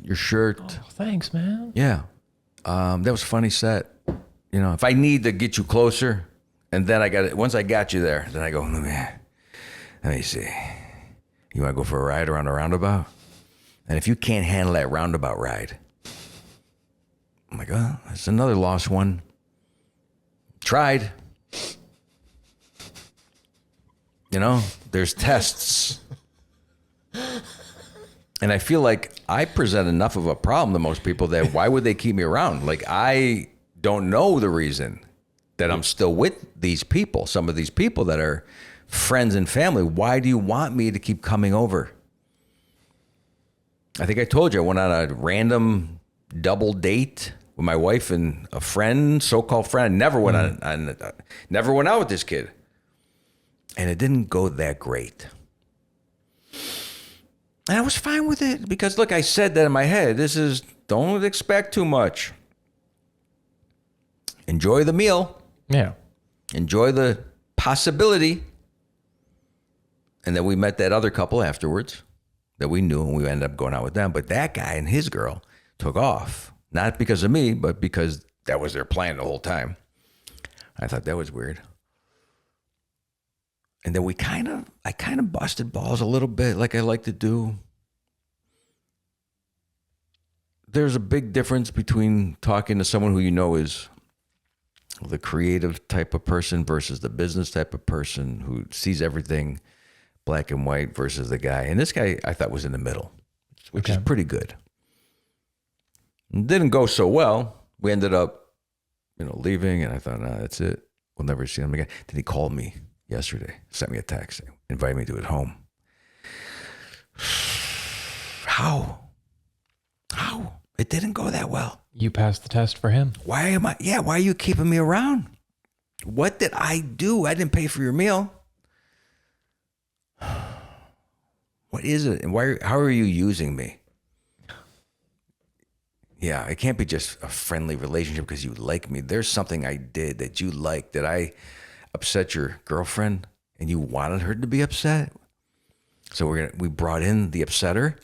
your shirt. Oh, thanks, man. Yeah. That was a funny set. If I need to get you closer, and then once I got you there, then I go, let me see. You want to go for a ride around a roundabout? And if you can't handle that roundabout ride, I'm like, oh, that's another lost one. Tried. There's tests. And I feel like I present enough of a problem to most people that why would they keep me around? Like, I don't know the reason that I'm still with these people, some of these people that are friends and family. Why do you want me to keep coming over? I think I told you I went on a random double date with my wife and a friend, so-called friend. I never went never went out with this kid. And it didn't go that great. And I was fine with it because, look, I said that in my head. Don't expect too much. Enjoy the meal. Yeah. Enjoy the possibility. And then we met that other couple afterwards that we knew, and we ended up going out with them. But that guy and his girl took off. Not because of me, but because that was their plan the whole time. I thought that was weird. And then I kind of busted balls a little bit like I like to do. There's a big difference between talking to someone who is the creative type of person versus the business type of person who sees everything black and white versus the guy. And this guy I thought was in the middle, which is pretty good. It didn't go so well. We ended up, leaving, and I thought, nah, that's it. We'll never see him again. Then he called me yesterday, sent me a text, invited me to his home. How? It didn't go that well. You passed the test for him. Why are you keeping me around? What did I do? I didn't pay for your meal. What is it? And how are you using me? Yeah, it can't be just a friendly relationship because you like me. There's something I did that you like, that I upset your girlfriend and you wanted her to be upset. So we brought in the upsetter.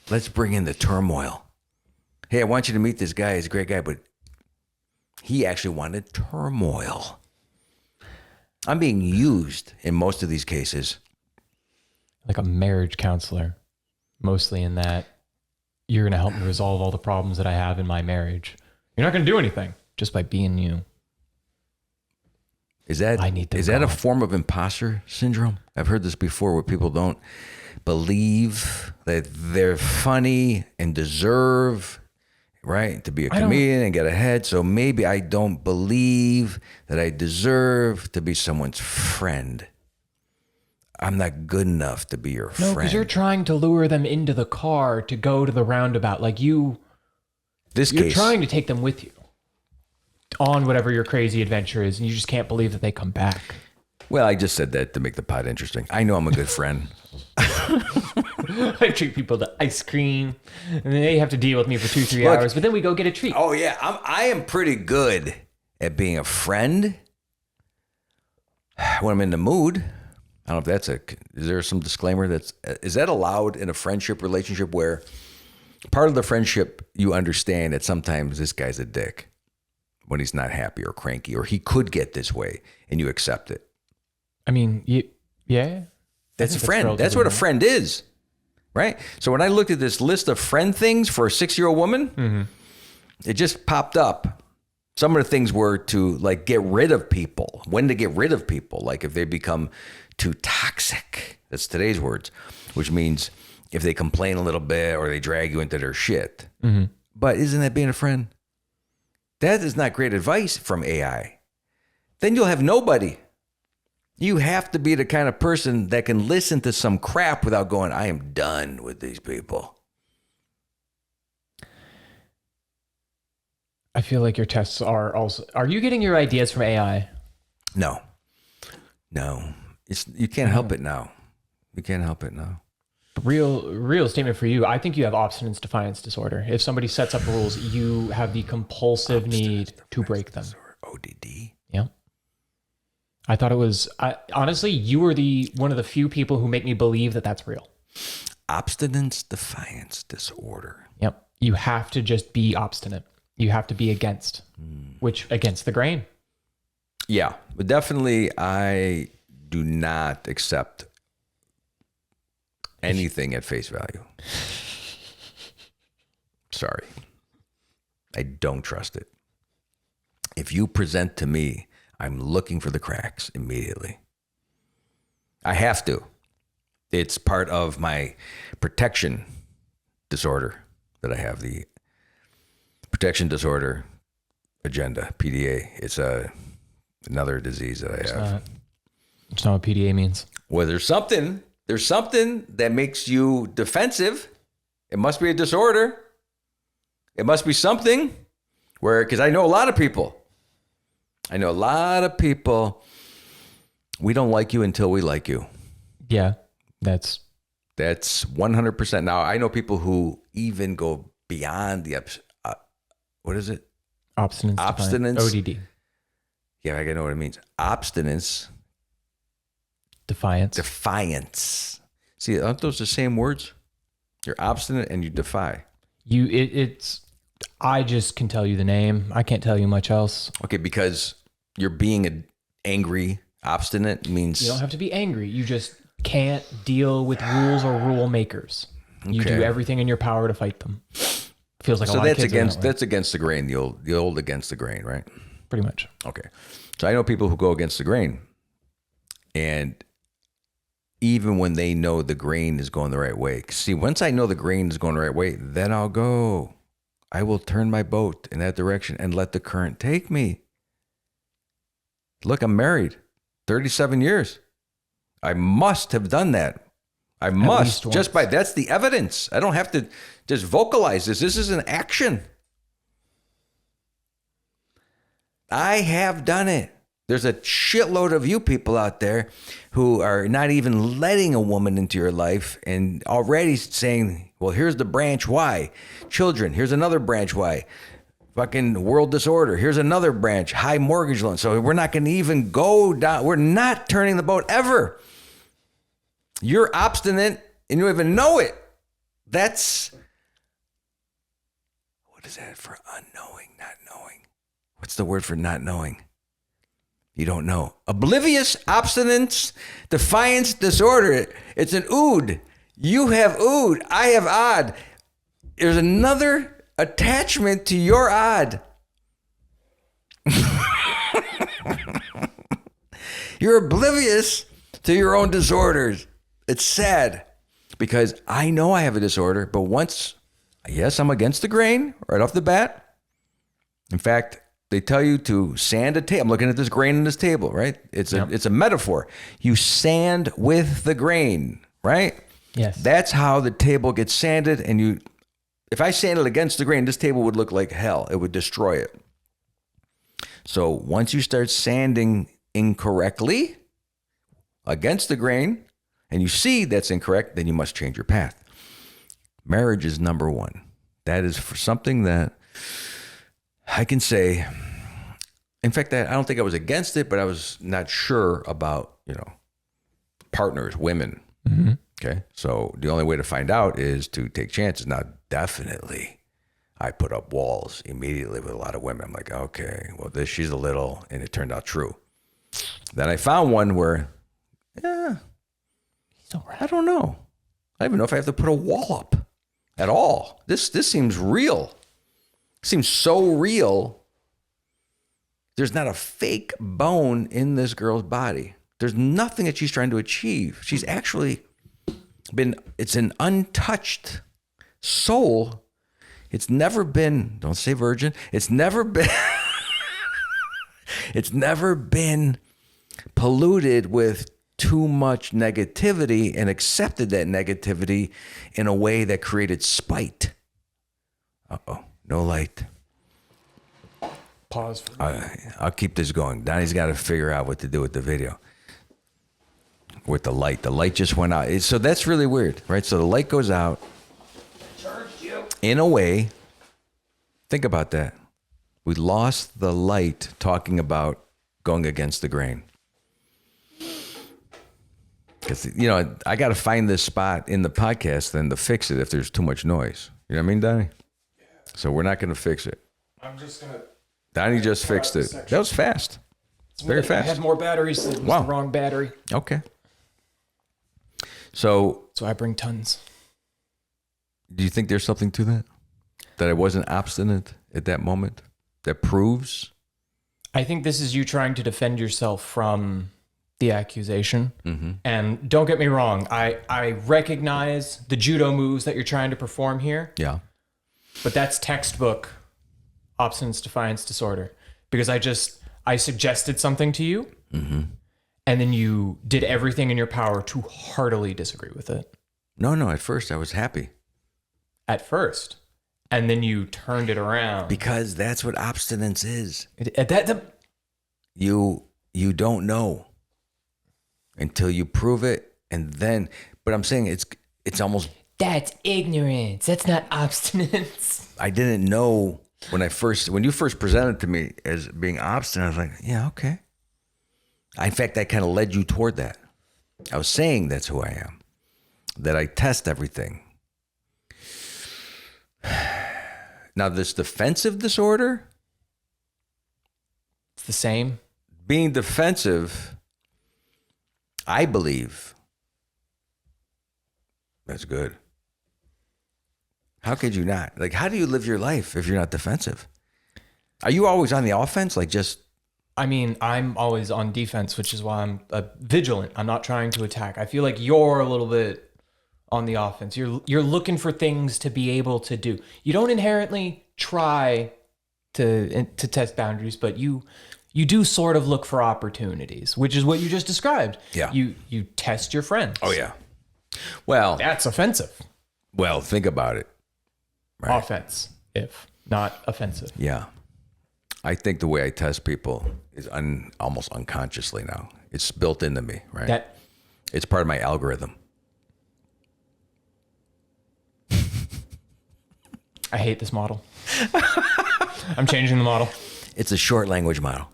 Let's bring in the turmoil. Hey, I want you to meet this guy. He's a great guy, but he actually wanted turmoil. I'm being used in most of these cases. Like a marriage counselor, mostly in that you're going to help me resolve all the problems that I have in my marriage. You're not going to do anything just by being you. Is that a form of imposter syndrome? I've heard this before where people don't believe that they're funny and deserve, right, to be a comedian and get ahead. So maybe I don't believe that I deserve to be someone's friend. I'm not good enough to be your friend. No, because you're trying to lure them into the car to go to the roundabout. Like you're trying to take them with you on whatever your crazy adventure is, and you just can't believe that they come back. Well, I just said that to make the pod interesting. I know I'm a good friend. I treat people to ice cream, and then they have to deal with me for 2-3 hours, but then we go get a treat. Oh, yeah. I am pretty good at being a friend when I'm in the mood. I don't know if is there some disclaimer is that allowed in a friendship relationship where part of the friendship you understand that sometimes this guy's a dick when he's not happy or cranky, or he could get this way and you accept it? I mean, yeah. That's a friend. That's what a friend is, right? So when I looked at this list of friend things for a 6-year-old woman, it just popped up. Some of the things were to like get rid of people, when to get rid of people, like if they become too toxic. That's today's words, which means if they complain a little bit or they drag you into their shit. Mm-hmm. But isn't that being a friend? That is not great advice from AI. Then you'll have nobody. You have to be the kind of person that can listen to some crap without going, I am done with these people. I feel like your tests are also... Are you getting your ideas from AI? No. You can't help it now. We can't help it now. Real statement for you. I think you have obstinance defiance disorder. If somebody sets up rules, you have the compulsive need to break them. ODD. Yeah. I thought it was, honestly, you were one of the few people who make me believe that that's real. Obstinance defiance disorder. Yep. You have to just be obstinate. You have to be against the grain. Yeah, but definitely I do not accept anything at face value. Sorry. I don't trust it. If you present to me, I'm looking for the cracks immediately. I have to. It's part of my protection disorder that I have, the protection disorder agenda, PDA. It's another disease that I have. It's not what PDA means. Well, there's something that makes you defensive. It must be a disorder. It must be something because I know a lot of people. We don't like you until we like you. Yeah, that's 100%. Now, I know people who even go beyond the, what is it? Obstinance. ODD. Yeah, I gotta know what it means. Obstinance. Defiance. See, aren't those the same words? You're obstinate and you defy. I just can tell you the name. I can't tell you much else. Okay, because you're being angry, obstinate means... You don't have to be angry. You just can't deal with rules or rule makers. You do everything in your power to fight them. Feels like a lot of kids that's against the grain, the old against the grain, right? Pretty much. Okay. So I know people who go against the grain, and even when they know the grain is going the right way. See, once I know the grain is going the right way, then I'll go. I will turn my boat in that direction and let the current take me. Look, I'm married 37 years. I must have done that. I must. That's the evidence. I don't have to just vocalize this. This is an action. I have done it. There's a shitload of you people out there who are not even letting a woman into your life and already saying, well, here's the branch why. Children, here's another branch why. Fucking world disorder, here's another branch. High mortgage loan. So we're not going to even go down. We're not turning the boat ever. You're obstinate and you don't even know it. What is that for unknowing, not knowing? What's the word for not knowing? You don't know. Oblivious, obstinance, defiance, disorder. It's an ood. You have ood. I have odd. There's another attachment to your odd. You're oblivious to your own disorders. It's sad because I know I have a disorder, but yes, I'm against the grain right off the bat. In fact, they tell you to sand a table. I'm looking at this grain in this table, right? It's a metaphor. You sand with the grain, right? Yes. That's how the table gets sanded. And if I sanded against the grain, this table would look like hell. It would destroy it. So once you start sanding incorrectly against the grain, and you see that's incorrect, then you must change your path. Marriage is number one. That is for something that I can say. In fact, I don't think I was against it, but I was not sure about, partners, women. Mm-hmm. Okay. So the only way to find out is to take chances. Now, definitely, I put up walls immediately with a lot of women. I'm like, okay, well, she's a little, and it turned out true. Then I found one where, I don't know. I don't even know if I have to put a wall up at all. This seems real. Seems so real. There's not a fake bone in this girl's body. There's nothing that she's trying to achieve. She's actually it's an untouched soul. It's never been, don't say virgin. It's never been polluted with too much negativity and accepted that negativity in a way that created spite. Uh-oh. No light. Pause. I'll keep this going. Donnie's got to figure out what to do with the video. with the light. The light just went out. So that's really weird, right? So the light goes out. In a way, think about that. We lost the light talking about going against the grain. Because, I got to find this spot in the podcast then to fix it if there's too much noise. You know what I mean, Donny? Yeah. So we're not going to fix it. I'm just going to... Donny just fixed it. That was fast. It's very fast. I had more batteries. It was the wrong battery. Okay. So I bring tons. Do you think there's something to that? That I wasn't obstinate at that moment? That proves? I think this is you trying to defend yourself from the accusation. Mm-hmm. And don't get me wrong, I recognize the judo moves that you're trying to perform here. Yeah. But that's textbook obstinance, defiance, disorder. Because I suggested something to you, mm-hmm. and then you did everything in your power to heartily disagree with it. No, at first I was happy. At first. And then you turned it around. Because that's what obstinance is. You You don't know until you prove it, and then. But I'm saying it's almost. That's ignorance. That's not obstinance. I didn't know when you first presented to me as being obstinate. I was like, yeah, okay. In fact, I kind of led you toward that. I was saying that's who I am, that I test everything. Now, this defensive disorder, it's the same. Being defensive, I believe, that's good. How could you not? Like, how do you live your life if you're not defensive? Are you always on the offense? Like, just... I mean, I'm always on defense, which is why I'm vigilant. I'm not trying to attack. I feel like you're a little bit on the offense. You're looking for things to be able to do. You don't inherently try to test boundaries, but you do sort of look for opportunities, which is what you just described. Yeah. You test your friends. Oh, yeah. Well... That's offensive. Well, think about it. Right. Offense, if not offensive. Yeah. I think the way I test people is almost unconsciously now. It's built into me, right? It's part of my algorithm. I hate this model. I'm changing the model. It's a short language model.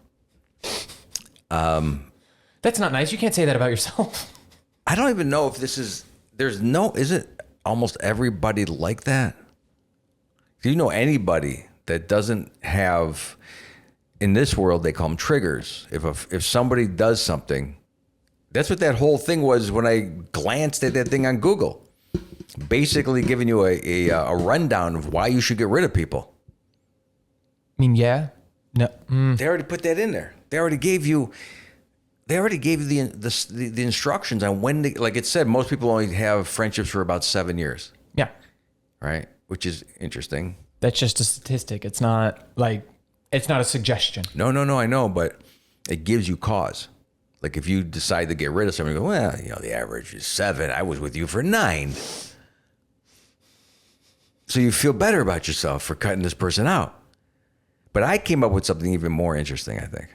That's not nice. You can't say that about yourself. I don't even know if is it almost everybody like that? Do you know anybody that doesn't have, in this world, they call them triggers. If somebody does something, that's what that whole thing was when I glanced at that thing on Google. Basically giving you a rundown of why you should get rid of people. I mean, yeah. No. They already put that in there. They already gave you the instructions on when to, like it said, most people only have friendships for about 7 years. Yeah. Right? Which is interesting. That's just a statistic. It's not a suggestion. No, I know, but it gives you cause. Like if you decide to get rid of somebody, you go, well, the average is 7. I was with you for 9. So you feel better about yourself for cutting this person out. But I came up with something even more interesting, I think.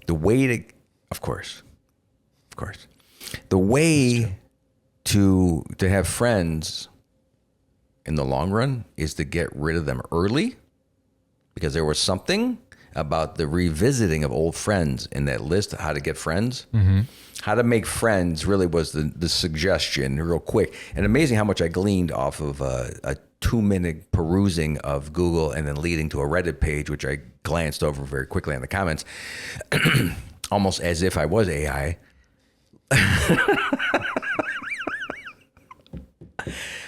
The way to, of course, the way to have friends in the long run is to get rid of them early, because there was something about the revisiting of old friends in that list, how to get friends, how to make friends really was the suggestion real quick. And amazing how much I gleaned off of a 2-minute perusing of Google and then leading to a Reddit page, which I glanced over very quickly in the comments, almost as if I was AI.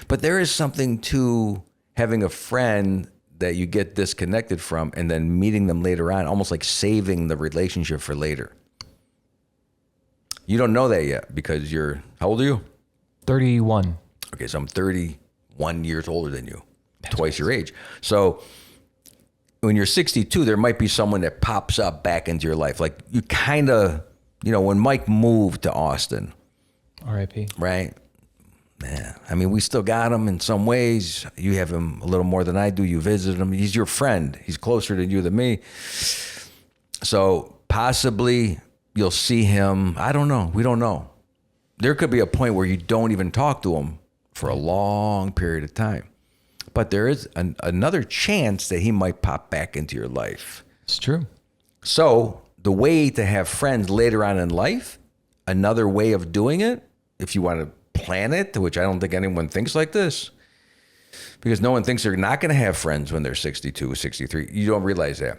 But there is something to having a friend that you get disconnected from and then meeting them later on, almost like saving the relationship for later. You don't know that yet because how old are you? 31. Okay, so I'm 31 years older than you, twice your age. So when you're 62, there might be someone that pops up back into your life. Like you kind of, when Mike moved to Austin. R.I.P. Right? Yeah, I mean, we still got him in some ways. You have him a little more than I do. You visit him. He's your friend. He's closer to you than me. So possibly you'll see him. I don't know. We don't know. There could be a point where you don't even talk to him for a long period of time. But there is another chance that he might pop back into your life. It's true. So the way to have friends later on in life, another way of doing it, if you want to plan it, which I don't think anyone thinks like this, because no one thinks they're not going to have friends when they're 62, 63. You don't realize that.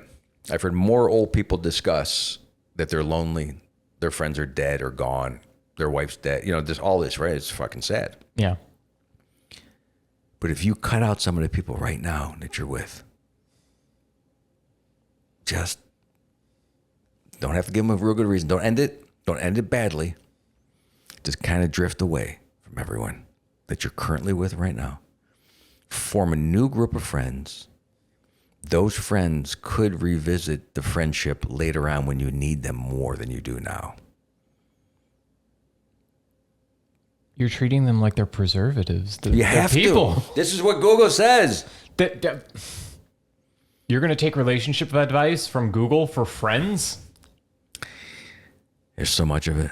I've heard more old people discuss that they're lonely, their friends are dead or gone, their wife's dead. You know, just all this, right? It's fucking sad. Yeah. But if you cut out some of the people right now that you're with, just don't have to give them a real good reason. Don't end it. Don't end it badly. Just kind of drift away from everyone that you're currently with right now. Form a new group of friends. Those friends could revisit the friendship later on when you need them more than you do now. You're treating them like they're preservatives. You have to. This is what Google says. You're going to take relationship advice from Google for friends? There's so much of it.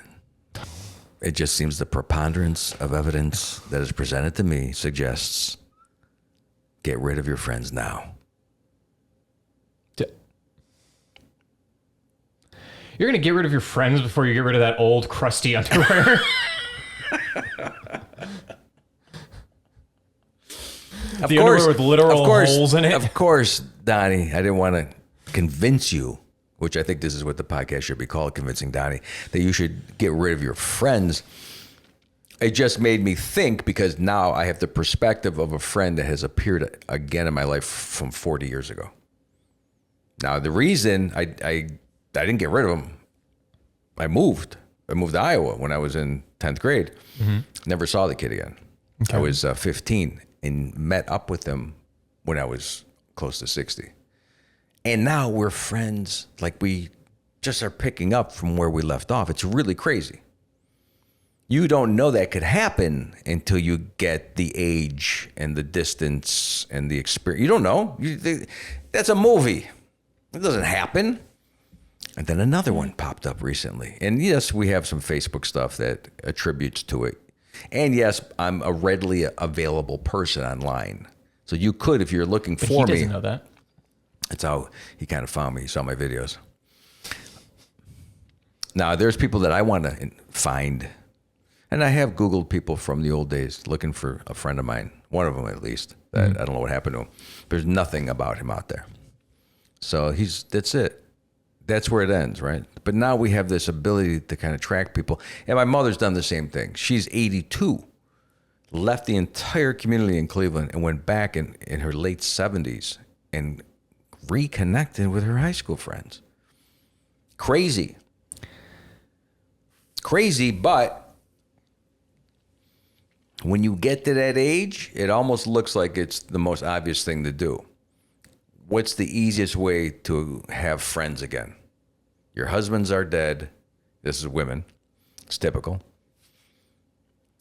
It just seems the preponderance of evidence that is presented to me suggests get rid of your friends now. You're going to get rid of your friends before you get rid of that old crusty underwear? The underwear with literal holes in it. Of course, Donnie, I didn't want to convince you, which I think this is what the podcast should be called, Convincing Donnie, that you should get rid of your friends. It just made me think, because now I have the perspective of a friend that has appeared again in my life from 40 years ago. Now, the reason I didn't get rid of him, I moved to Iowa when I was in 10th grade. Mm-hmm. Never saw the kid again. Okay. I was 15 and met up with him when I was close to 60. And now we're friends. Like, we just are picking up from where we left off. It's really crazy. You don't know that could happen until you get the age and the distance and the experience. You don't know. That's a movie. It doesn't happen. And then another one popped up recently. And yes, we have some Facebook stuff that attributes to it. And yes, I'm a readily available person online. So you could, if you're looking for me. He doesn't know that. That's how he kind of found me. He saw my videos. Now, there's people that I want to find. And I have Googled people from the old days looking for a friend of mine. One of them, at least. I don't know what happened to him. There's nothing about him out there. So that's it. That's where it ends, right? But now we have this ability to kind of track people. And my mother's done the same thing. She's 82, left the entire community in Cleveland and went back in her late 70s and reconnected with her high school friends. Crazy. Crazy, but when you get to that age, it almost looks like it's the most obvious thing to do. What's the easiest way to have friends again? Your husbands are dead. This is women. It's typical.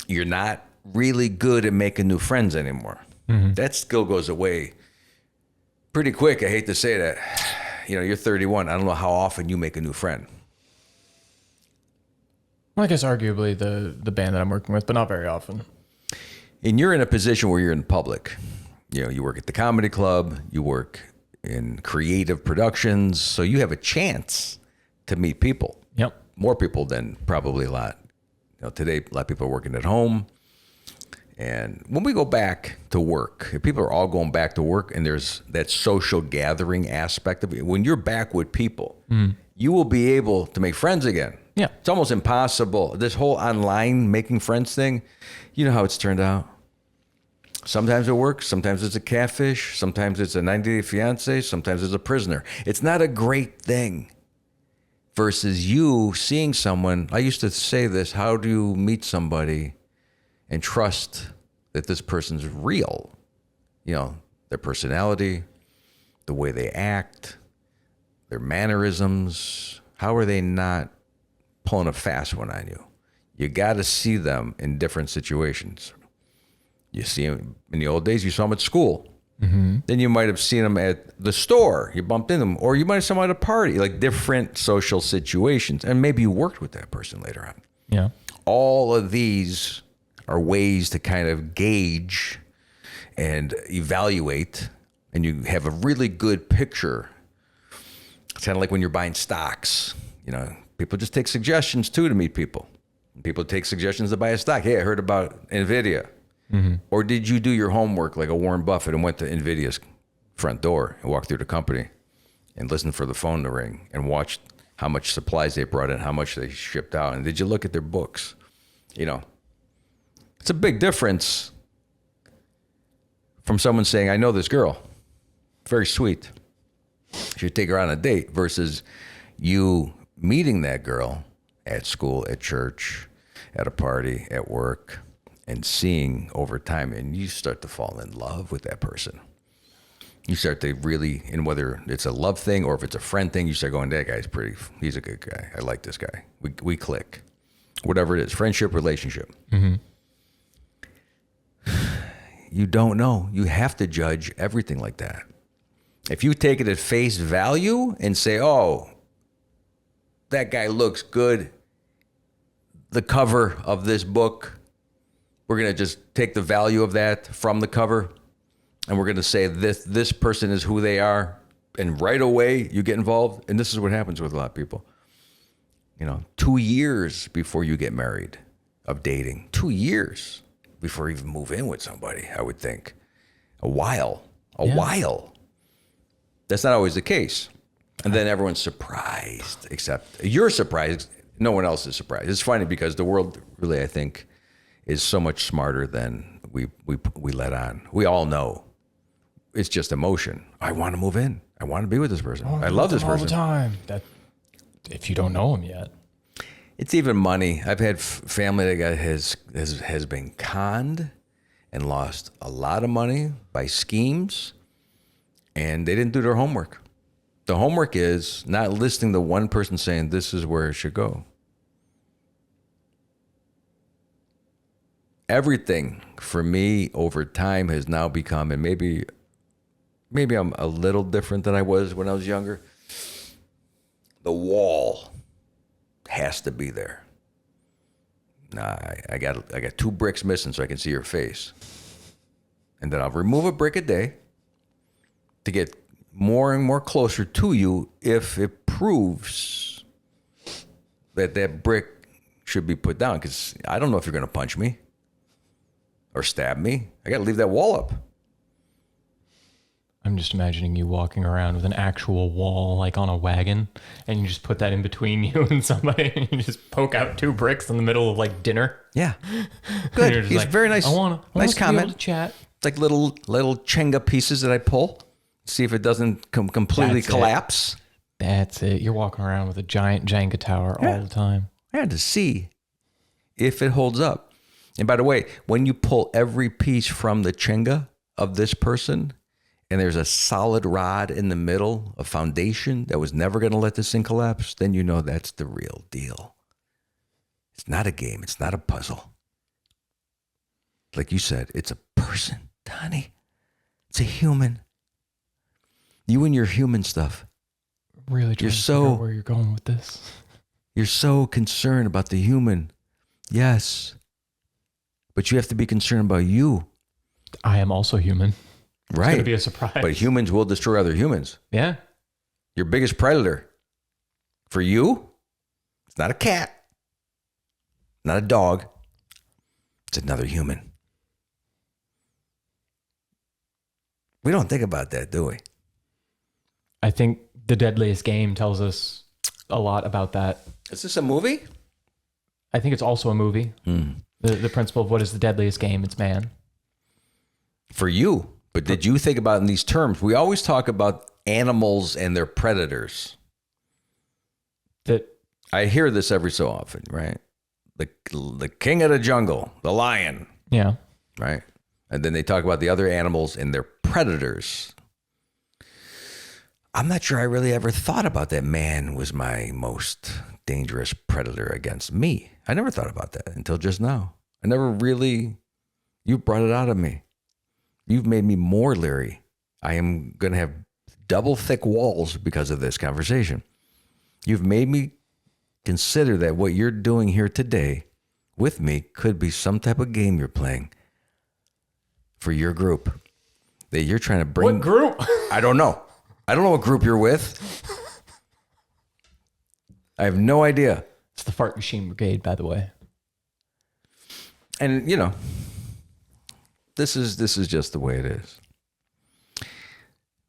You're not really good at making new friends anymore. Mm-hmm. That skill goes away pretty quick. I hate to say that. You know, you're 31. I don't know how often you make a new friend. Well, I guess arguably the band that I'm working with, but not very often. And you're in a position where you're in public. You know, you work at the comedy club. You work in creative productions. So you have a chance to meet people. Yep. More people than probably a lot. You know, today, a lot of people are working at home. And when we go back to work, if people are all going back to work and there's that social gathering aspect of it, when you're back with people, you will be able to make friends again. Yeah. It's almost impossible. This whole online making friends thing, you know how it's turned out. Sometimes it works. Sometimes it's a catfish. Sometimes it's a 90-day fiance. Sometimes it's a prisoner. It's not a great thing. Versus you seeing someone. I used to say this. How do you meet somebody and trust that this person's real? You know, their personality, the way they act, their mannerisms. How are they not pulling a fast one on you? You got to see them in different situations. You see them in the old days, you saw them at school. Mm-hmm. Then you might have seen them at the store. You bumped into them. Or you might have seen them at a party, like different social situations. And maybe you worked with that person later on. Yeah. All of these are ways to kind of gauge and evaluate, and you have a really good picture. It's kind of like when you're buying stocks. People just take suggestions too to meet people. People take suggestions to buy a stock. Hey, I heard about NVIDIA. Mm-hmm. Or did you do your homework like a Warren Buffett and went to NVIDIA's front door and walked through the company and listened for the phone to ring and watched how much supplies they brought in, how much they shipped out, and did you look at their books? It's a big difference from someone saying, I know this girl, very sweet, should take her on a date, versus you meeting that girl at school, at church, at a party, at work, and seeing over time, and you start to fall in love with that person. You start to really, and whether it's a love thing or if it's a friend thing, you start going, that guy's he's a good guy. I like this guy. We click. Whatever it is, friendship, relationship. Mm-hmm. You don't know. You have to judge everything like that. If you take it at face value and say, oh, that guy looks good, the cover of this book, we're going to just take the value of that from the cover, and we're going to say this person is who they are, and right away you get involved. And this is what happens with a lot of people. 2 years before you get married of dating, 2 years before you even move in with somebody, I would think. A while. That's not always the case. And then everyone's surprised, except you're surprised. No one else is surprised. It's funny because the world really, I think, is so much smarter than we let on. We all know. It's just emotion. I want to move in. I want to be with this person. I love this person. All the time. If you don't know him yet. It's even money. I've had family that has been conned and lost a lot of money by schemes, and they didn't do their homework. The homework is not listening to one person saying this is where it should go. Everything for me over time has now become, and maybe I'm a little different than I was when I was younger. The wall has to be there. Nah, I got 2 bricks missing so I can see your face. And then I'll remove a brick a day to get more and more closer to you if it proves that brick should be put down, because I don't know if you're going to punch me or stab me. I got to leave that wall up. I'm just imagining you walking around with an actual wall, like on a wagon, and you just put that in between you and somebody, and you just poke out 2 bricks in the middle of like dinner. Yeah, good. He's like, very nice. I want nice comment. To be able to chat. It's like little Jenga pieces that I pull, see if it doesn't completely collapse. That's it. You're walking around with a giant Jenga tower all the time. I had to see if it holds up. And by the way, when you pull every piece from the Jenga of this person, and there's a solid rod in the middle, a foundation that was never going to let this thing collapse, then you know that's the real deal. It's not a game. It's not a puzzle. Like you said, it's a person, Donny. It's a human. You and your human stuff. Really trying to figure out where you're going with this. You're so concerned about the human. Yes. But you have to be concerned about you. I am also human. Right. It's going to be a surprise. But humans will destroy other humans. Yeah. Your biggest predator for you, it's not a cat, not a dog. It's another human. We don't think about that, do we? I think The Deadliest Game tells us a lot about that. Is this a movie? I think it's also a movie. The principle of what is the deadliest game? It's man. For you. But did you think about it in these terms? We always talk about animals and their predators. I hear this every so often, right? The king of the jungle, the lion. Yeah. Right? And then they talk about the other animals and their predators. I'm not sure I really ever thought about that man was my most dangerous predator against me. I never thought about that until just now. I never really, you brought it out of me. You've made me more leery. I am going to have double thick walls because of this conversation. You've made me consider that what you're doing here today with me could be some type of game you're playing for your group that you're trying to bring. What group? I don't know. I don't know what group you're with. I have no idea. It's the Fart Machine Brigade, by the way. And, you know, this is just the way it is.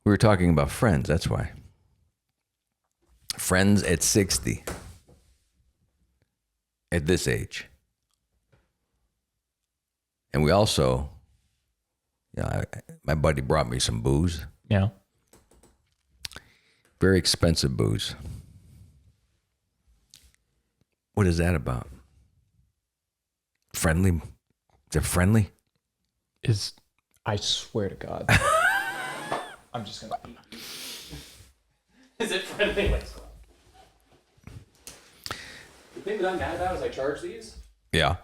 We were talking about friends, that's why. Friends at 60. At this age. And we also, my buddy brought me some booze. Yeah. Very expensive booze. What is that about? Friendly? Is it friendly? I swear to God. I'm just gonna eat. Is it friendly? The thing that I'm mad about is I charge these. Yeah.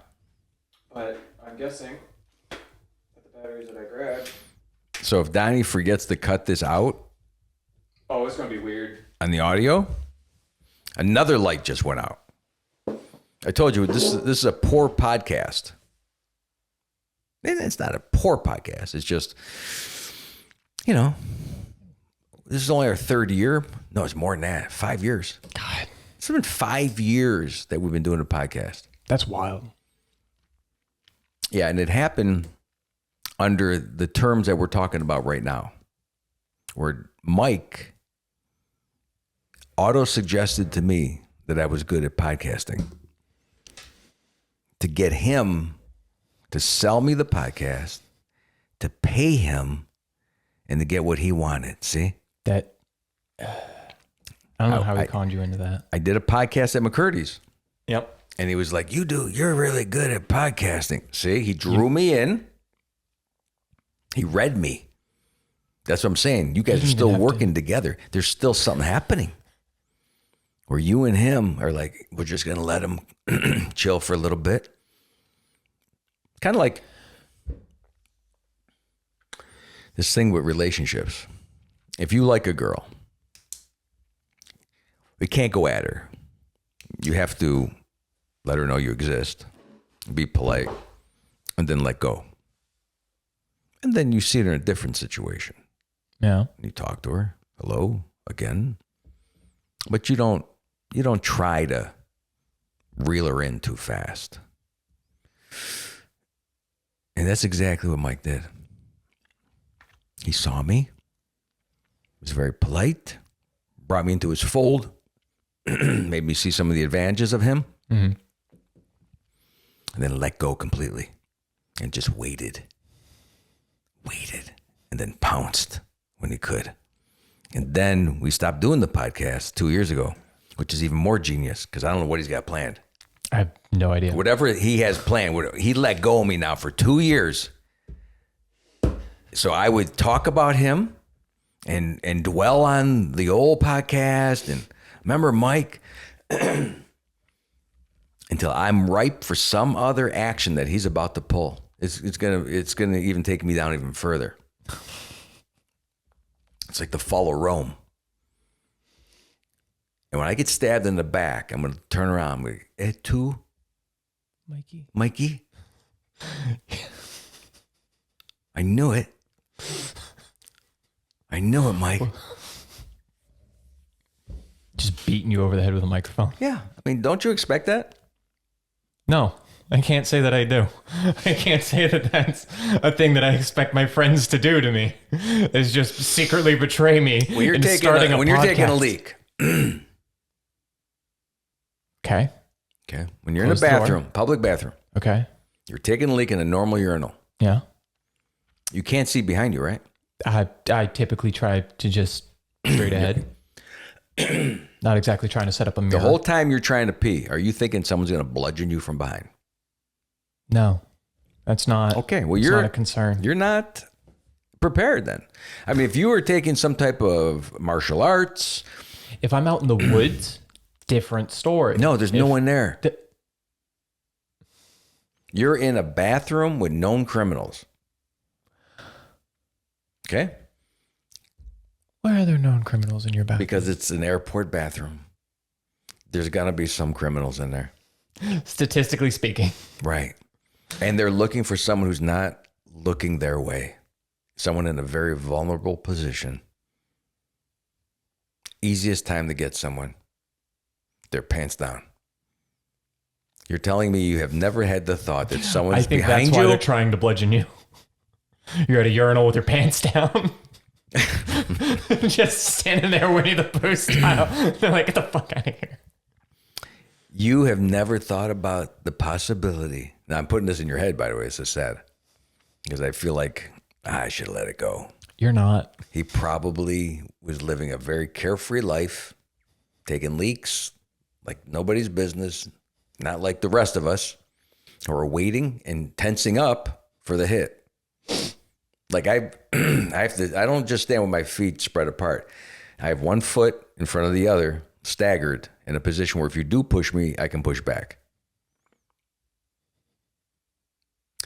But I'm guessing that the batteries that I grabbed. So if Donnie forgets to cut this out Oh, it's gonna be weird. on the audio, another light just went out. I told you this is a poor podcast. And it's not a poor podcast. It's just, you know, this is only our third year. No, it's more than that. 5 years. God, It's been 5 years that we've been doing a podcast. that's wild. Yeah, and it happened under the terms that we're talking about right now, where Mike auto-suggested to me that I was good at podcasting to get him to sell me the podcast, to pay him, and to get what he wanted. See? That I don't know how he conned you into that. I did a podcast at McCurdy's. Yep. And he was like, you're really good at podcasting. See, he drew me in. He read me. That's what I'm saying. You guys are still working together. There's still something happening. Where you and him are like, we're just going to let him chill for a little bit. Kind of like this thing with relationships. If you like a girl, we can't go at her. You have to let her know you exist, be polite, and then let go. And then you see her in a different situation. Yeah. You talk to her, hello, again. But you don't try to reel her in too fast. And that's exactly what Mike did. He saw me, was very polite, brought me into his fold, made me see some of the advantages of him, and then let go completely and just waited, and then pounced when he could. And then we stopped doing the podcast 2 years ago, which is even more genius because I don't know what he's got planned. I have no idea. Whatever he has planned, he let go of me now for 2 years. So I would talk about him and dwell on the old podcast and remember Mike until I'm ripe for some other action that he's about to pull. It's gonna even take me down even further. It's like the fall of Rome. And when I get stabbed in the back, I'm gonna turn around. I'm like, Et tu, Mikey? I knew it. Mike. Just beating you over the head with a microphone. Yeah. I mean, don't you expect that? No, I can't say that I do. I can't say that that's a thing that I expect my friends to do to me. Is just secretly betray me When you're in taking starting when a you're taking a podcast. leak. Okay. Okay. When you're Close in the a door. bathroom, public bathroom, Okay. you're taking a leak in a normal urinal. Yeah. You can't see behind you, right? I typically try to just straight ahead. Not exactly trying to set up a mirror. The whole time you're trying to pee, are you thinking someone's going to bludgeon you from behind? No, that's not. Okay. Well, it's you're not a concern. You're not prepared then. I mean, if you were taking some type of martial arts, If I'm out in the woods, different story. no, there's no one there. th- You're in a bathroom with known criminals. Okay? Why are there known criminals in your bathroom? Because it's an airport bathroom. There's got to be some criminals in there. Statistically speaking. Right. And they're looking for someone who's not looking their way. Someone in a very vulnerable position. Easiest time to get someone. Their pants down. You're telling me you have never had the thought that someone's behind you? I think that's why they're trying to bludgeon you. You're at a urinal with your pants down. Just standing there Winnie the Pooh style. They're like, get the fuck out of here. You have never thought about the possibility. Now, I'm putting this in your head, by the way. It's so sad. Because I feel like I should let it go. You're not. He probably was living a very carefree life, taking leaks like nobody's business, not like the rest of us who are waiting and tensing up for the hit. Like I don't just stand with my feet spread apart. I have one foot in front of the other, staggered, in a position where if you do push me, I can push back.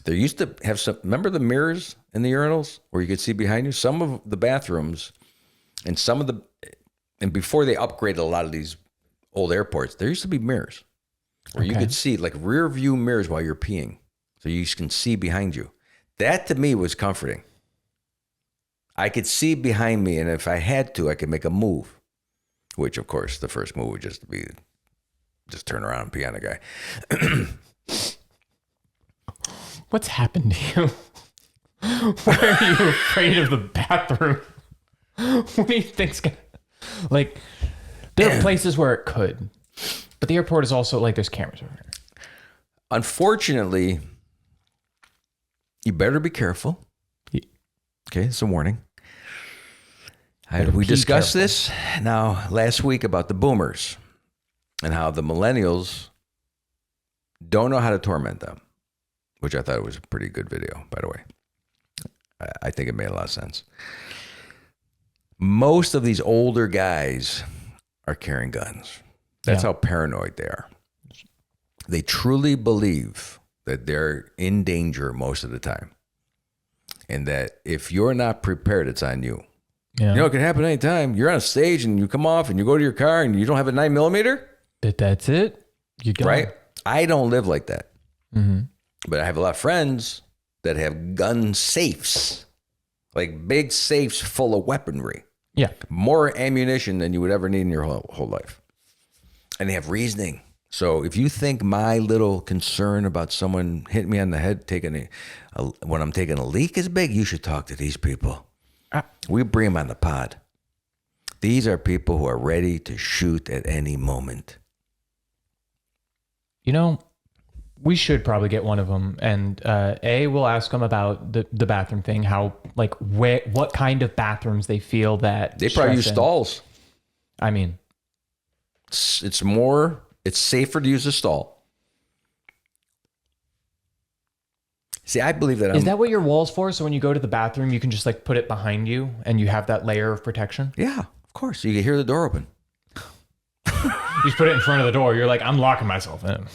There used to have some, remember the mirrors in the urinals where you could see behind you? Some of the bathrooms and and before they upgraded a lot of these old airports, there used to be mirrors where you could see like rear view mirrors while you're peeing. So you can see behind you. That to me was comforting. I could see behind me, and if I had to, I could make a move. Which, of course, the first move would just turn around and pee on a guy. What's happened to you? Why are you afraid of the bathroom? What do you think's gonna... Like, there are places where it could. But the airport is also, like, there's cameras over here. Unfortunately, you better be careful. Okay, it's a warning. We discussed this now last week about the boomers and how the millennials don't know how to torment them, which I thought was a pretty good video, by the way. I think it made a lot of sense. Most of these older guys are carrying guns. That's how paranoid they are. They truly believe that they're in danger most of the time. And that if you're not prepared, it's on you. Yeah. You know, it can happen anytime. You're on a stage and you come off and you go to your car and you don't have a 9mm. That's it. You go. Right? I don't live like that. Mm-hmm. But I have a lot of friends that have gun safes, like big safes full of weaponry. Yeah. More ammunition than you would ever need in your whole life. And they have reasoning. So if you think my little concern about someone hitting me on the head when I'm taking a leak is big, you should talk to these people. We bring them on the pod. These are people who are ready to shoot at any moment. You know, we should probably get one of them. And we'll ask them about the bathroom thing, how, like, what kind of bathrooms they feel that they probably use stalls. I mean, it's safer to use a stall. See, I believe that. Is that what your wall's for? So when you go to the bathroom, you can just like put it behind you and you have that layer of protection? Yeah, of course. You can hear the door open. You just put it in front of the door. You're like, I'm locking myself in.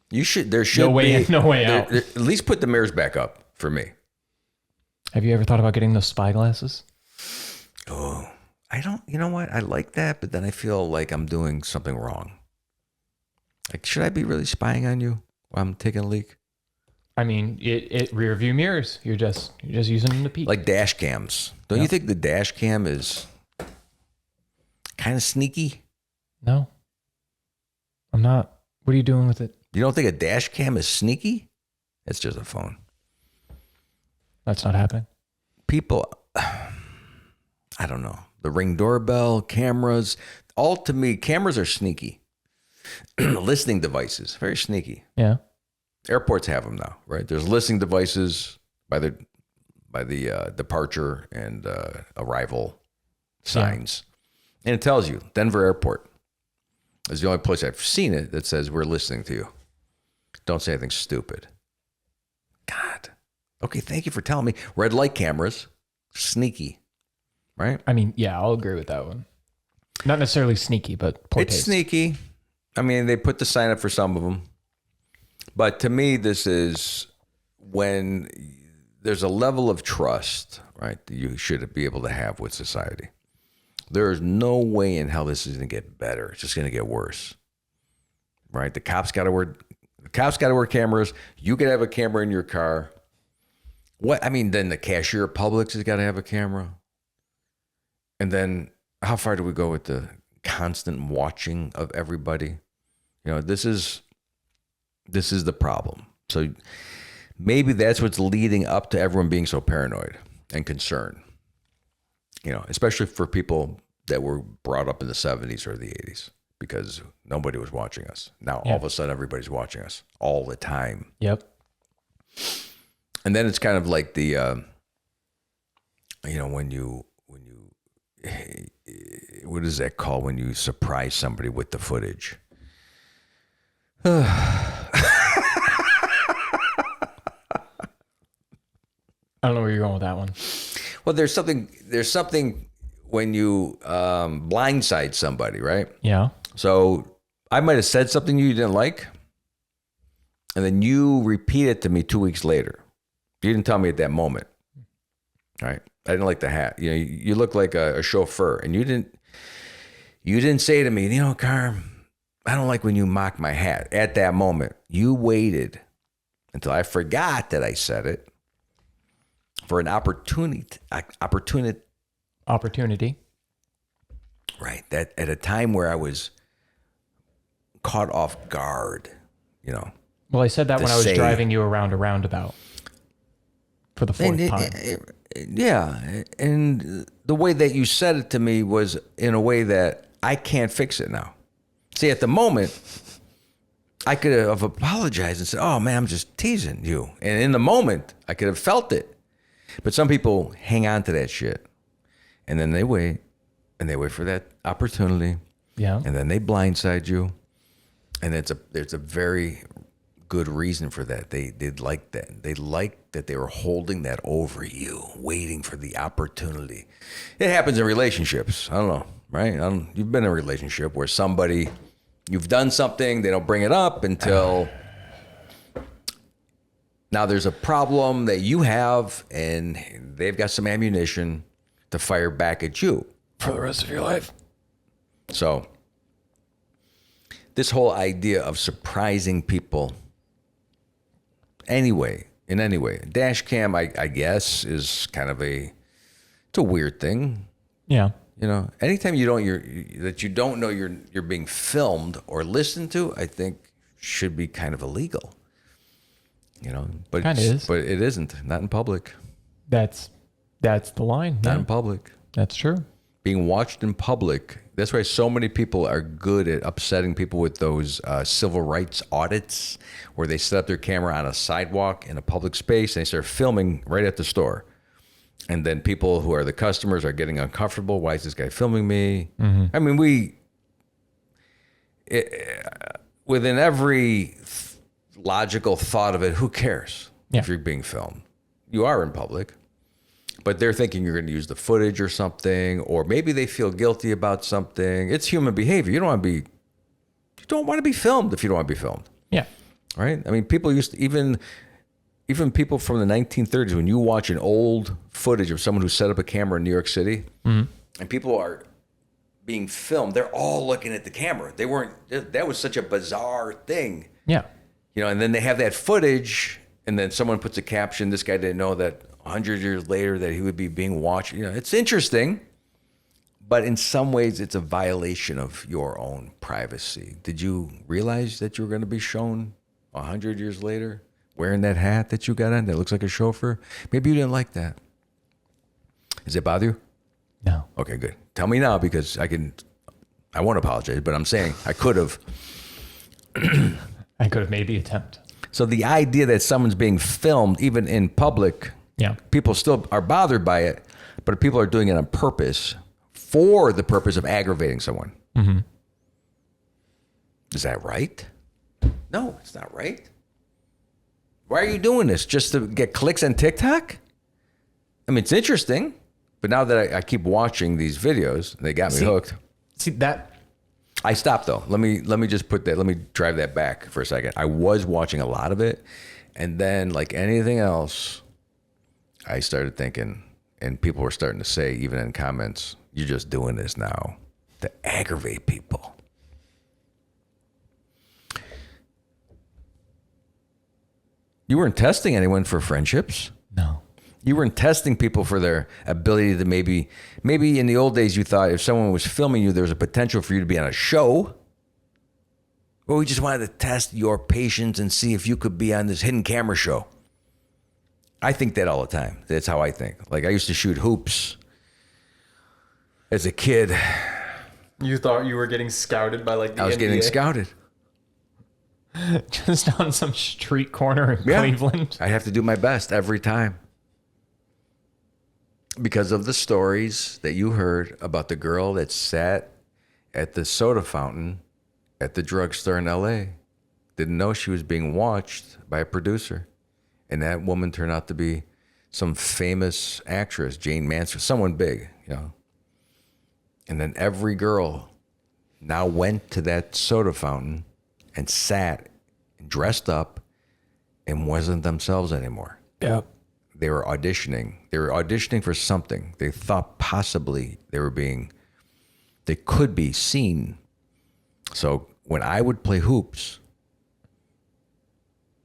You should. There should no way be in, no way out. At least put the mirrors back up for me. Have you ever thought about getting those spy glasses? Oh, I don't. You know what? I like that, but then I feel like I'm doing something wrong. Like, should I be really spying on you while I'm taking a leak? I mean, it rear view mirrors. You're just using them to peek. Like dash cams. Don't you think the dash cam is kind of sneaky? No, I'm not. What are you doing with it? You don't think a dash cam is sneaky? It's just a phone. That's not happening. People, I don't know. The Ring doorbell, cameras, all to me, cameras are sneaky. Listening devices, very sneaky. Yeah. Airports have them now, right? There's listening devices by the departure and arrival signs. And it tells you, Denver Airport is the only place I've seen it that says, we're listening to you. Don't say anything stupid. God. Okay, thank you for telling me. Red light cameras, sneaky, right? I mean, yeah, I'll agree with that one. Not necessarily sneaky, but poor it's taste. Sneaky. I mean, they put the sign up for some of them. But to me, this is when there's a level of trust, right, that you should be able to have with society. There is no way in hell this is going to get better. It's just going to get worse. right? The cops got to wear cameras. You could have a camera in your car. Then the cashier at Publix has got to have a camera. And then how far do we go with the constant watching of everybody? This is the problem. So maybe that's what's leading up to everyone being so paranoid and concerned. Especially for people that were brought up in the 70s or the 80s, because nobody was watching us. Now, all of a sudden, everybody's watching us all the time. Yep. And then it's kind of like the, when you, what is that called when you surprise somebody with the footage? I don't know where you're going with that one. Well, there's something when you blindside somebody, right? Yeah. So I might have said something you didn't like, and then you repeat it to me 2 weeks later. You didn't tell me at that moment, right? I didn't like the hat. You look like a chauffeur, and you didn't say to me, Carm, I don't like when you mock my hat. At that moment, you waited until I forgot that I said it for an opportunity. Right. That at a time where I was caught off guard, Well, I said that when I was driving you around a roundabout for the fourth time. Yeah. And the way that you said it to me was in a way that I can't fix it now. See, at the moment, I could have apologized and said, oh, man, I'm just teasing you. And in the moment, I could have felt it. But some people hang on to that shit. And then they wait. And they wait for that opportunity. Yeah. And then they blindside you. And there's a very good reason for that. They like that. They like that they were holding that over you, waiting for the opportunity. It happens in relationships. I don't know, right? You've been in a relationship where you've done something, they don't bring it up until now there's a problem that you have, and they've got some ammunition to fire back at you. For the rest of your life. So this whole idea of surprising people in any way, dash cam, I guess, is kind of it's a weird thing. Yeah. Anytime you don't know you're being filmed or listened to, I think should be kind of illegal. But kind of is. But it isn't. Not in public. That's the line. Not in public. That's true. Being watched in public. That's why so many people are good at upsetting people with those civil rights audits, where they set up their camera on a sidewalk in a public space and they start filming right at the store. And then people who are the customers are getting uncomfortable. Why is this guy filming me? Mm-hmm. I mean, within every logical thought of it, who cares if you're being filmed? You are in public, but they're thinking you're going to use the footage or something, or maybe they feel guilty about something. It's human behavior. You don't want to be filmed if you don't want to be filmed. Yeah. Right? I mean, people used to, even people from the 1930s, when you watch an old footage of someone who set up a camera in New York City, mm-hmm. and people are being filmed, they're all looking at the camera. That was such a bizarre thing. Yeah. And then they have that footage, and then someone puts a caption, this guy didn't know that 100 years later that he would be being watched. It's interesting, but in some ways it's a violation of your own privacy. Did you realize that you were going to be shown 100 years later wearing that hat that you got on that looks like a chauffeur? Maybe you didn't like that. Does it bother you? No. Okay, good. Tell me now, because I won't apologize, but I'm saying I could have. I could have made the attempt. So the idea that someone's being filmed, even in public, people still are bothered by it, but people are doing it on purpose for the purpose of aggravating someone. Mm-hmm. Is that right? No, it's not right. Why are you doing this? Just to get clicks on TikTok? I mean, it's interesting, but now that I keep watching these videos, they got me hooked. See that? I stopped though. Let me just put that. Let me drive that back for a second. I was watching a lot of it, and then like anything else, I started thinking, and people were starting to say, even in comments, "You're just doing this now to aggravate people." You weren't testing anyone for friendships. No. You weren't testing people for their ability to maybe in the old days you thought if someone was filming you, there was a potential for you to be on a show. Well, we just wanted to test your patience and see if you could be on this hidden camera show. I think that all the time. That's how I think. Like I used to shoot hoops as a kid. You thought you were getting scouted by like the I was NBA? getting scouted. Just on some street corner in Cleveland. I have to do my best every time. Because of the stories that you heard about the girl that sat at the soda fountain at the drugstore in LA. Didn't know she was being watched by a producer. And that woman turned out to be some famous actress, Jane Mansfield, someone big, you know. And then every girl now went to that soda fountain and sat and dressed up and wasn't themselves anymore. Yep. They were auditioning. They were auditioning for something. They thought possibly they could be seen. So when I would play hoops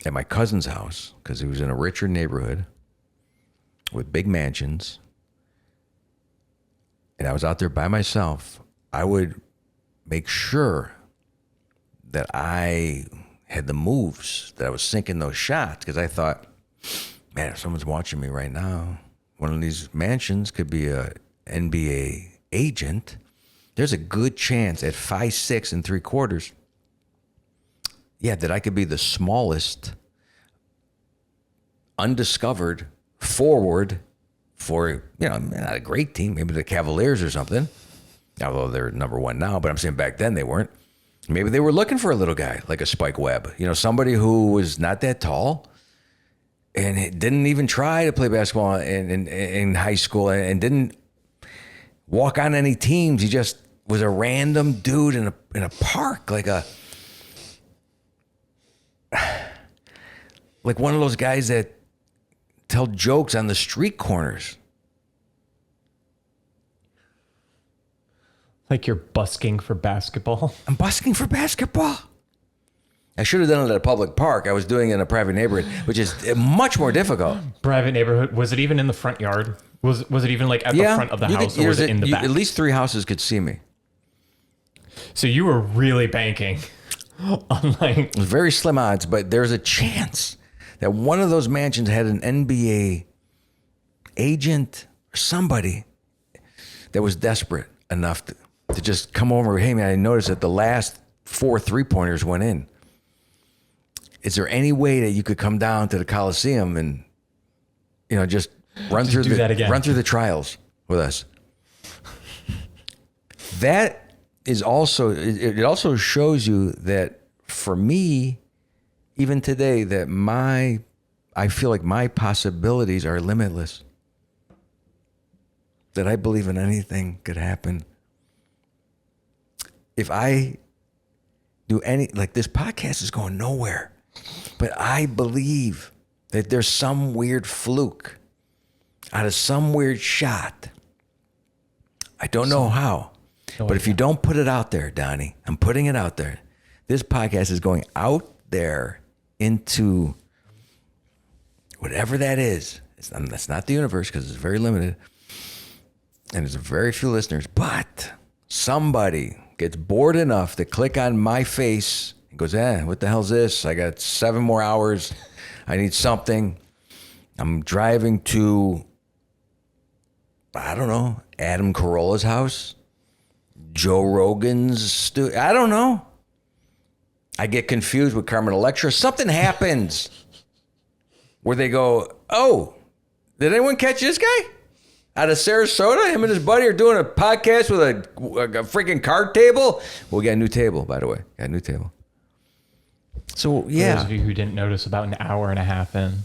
at my cousin's house, because he was in a richer neighborhood with big mansions, and I was out there by myself, I would make sure that I had the moves, that I was sinking those shots, because I thought, man, if someone's watching me right now, one of these mansions could be a NBA agent. There's a good chance at 5'6" 3/4", that I could be the smallest, undiscovered forward for, not a great team, maybe the Cavaliers or something. Although they're number one now, but I'm saying back then they weren't. Maybe they were looking for a little guy like a Spike Webb, somebody who was not that tall and didn't even try to play basketball in high school and didn't walk on any teams. He just was a random dude in a park, like one of those guys that tell jokes on the street corners. Like you're busking for basketball. I'm busking for basketball. I should have done it at a public park. I was doing it in a private neighborhood, which is much more difficult. Private neighborhood. Was it even in the front yard? Was it even like at the front of the house, or was it in the back? At least 3 houses could see me. So you were really banking on like... It was very slim odds, but there's a chance that one of those mansions had an NBA agent or somebody that was desperate enough to just come over. Hey, man, I noticed that the last 4 3-pointers went in. Is there any way that you could come down to the Coliseum and, just run through the trials with us? That is also, it also shows you that for me, even today, that I feel like my possibilities are limitless. That I believe in anything could happen. If I do this podcast is going nowhere, but I believe that there's some weird fluke out of some weird shot. I don't know how, but if you don't put it out there, Donnie, I'm putting it out there. This podcast is going out there into whatever that is. That's not the universe because it's very limited. And there's very few listeners, but somebody gets bored enough to click on my face and goes, what the hell's this? I got 7 more hours. I need something. I'm driving to, I don't know, Adam Carolla's house, Joe Rogan's studio. I don't know. I get confused with Carmen Electra. Something happens where they go, oh, did anyone catch this guy? Out of Sarasota, him and his buddy are doing a podcast with a freaking card table. Well, we got a new table, by the way. Got a new table. So, yeah. For those of you who didn't notice, about an hour and a half in.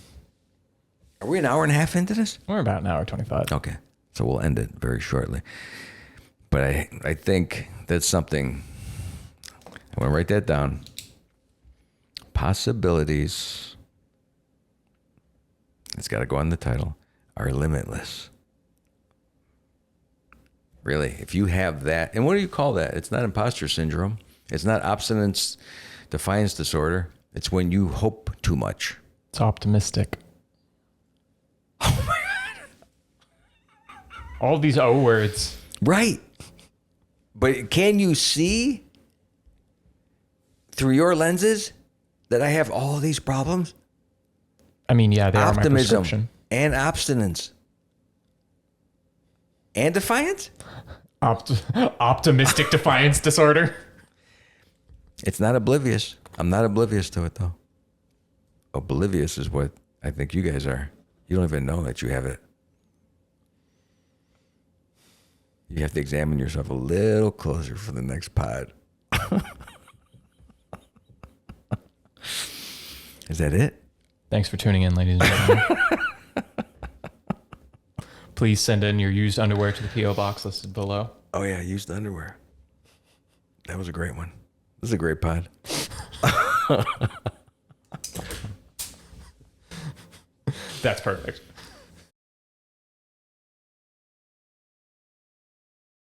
Are we an hour and a half into this? We're about an hour 25. Okay. So we'll end it very shortly. But I think that's something. I want to write that down. Possibilities. It's got to go on the title. Are limitless. Really, if you have that, and what do you call that? It's not imposter syndrome. It's not obstinance defiance disorder. It's when you hope too much. It's optimistic. Oh my God. All these O words. Right. But can you see through your lenses that I have all of these problems? I mean, yeah, they are my prescription. Optimism and abstinence and defiance. Optimistic defiance disorder. It's not oblivious. I'm not oblivious to it, though. Oblivious is what I think you guys are. You don't even know that you have it. You have to examine yourself a little closer for the next pod. Is that it? Thanks for tuning in, ladies and gentlemen. Please send in your used underwear to the P.O. box listed below. Oh, yeah, used underwear. That was a great one. This is a great pod. That's perfect.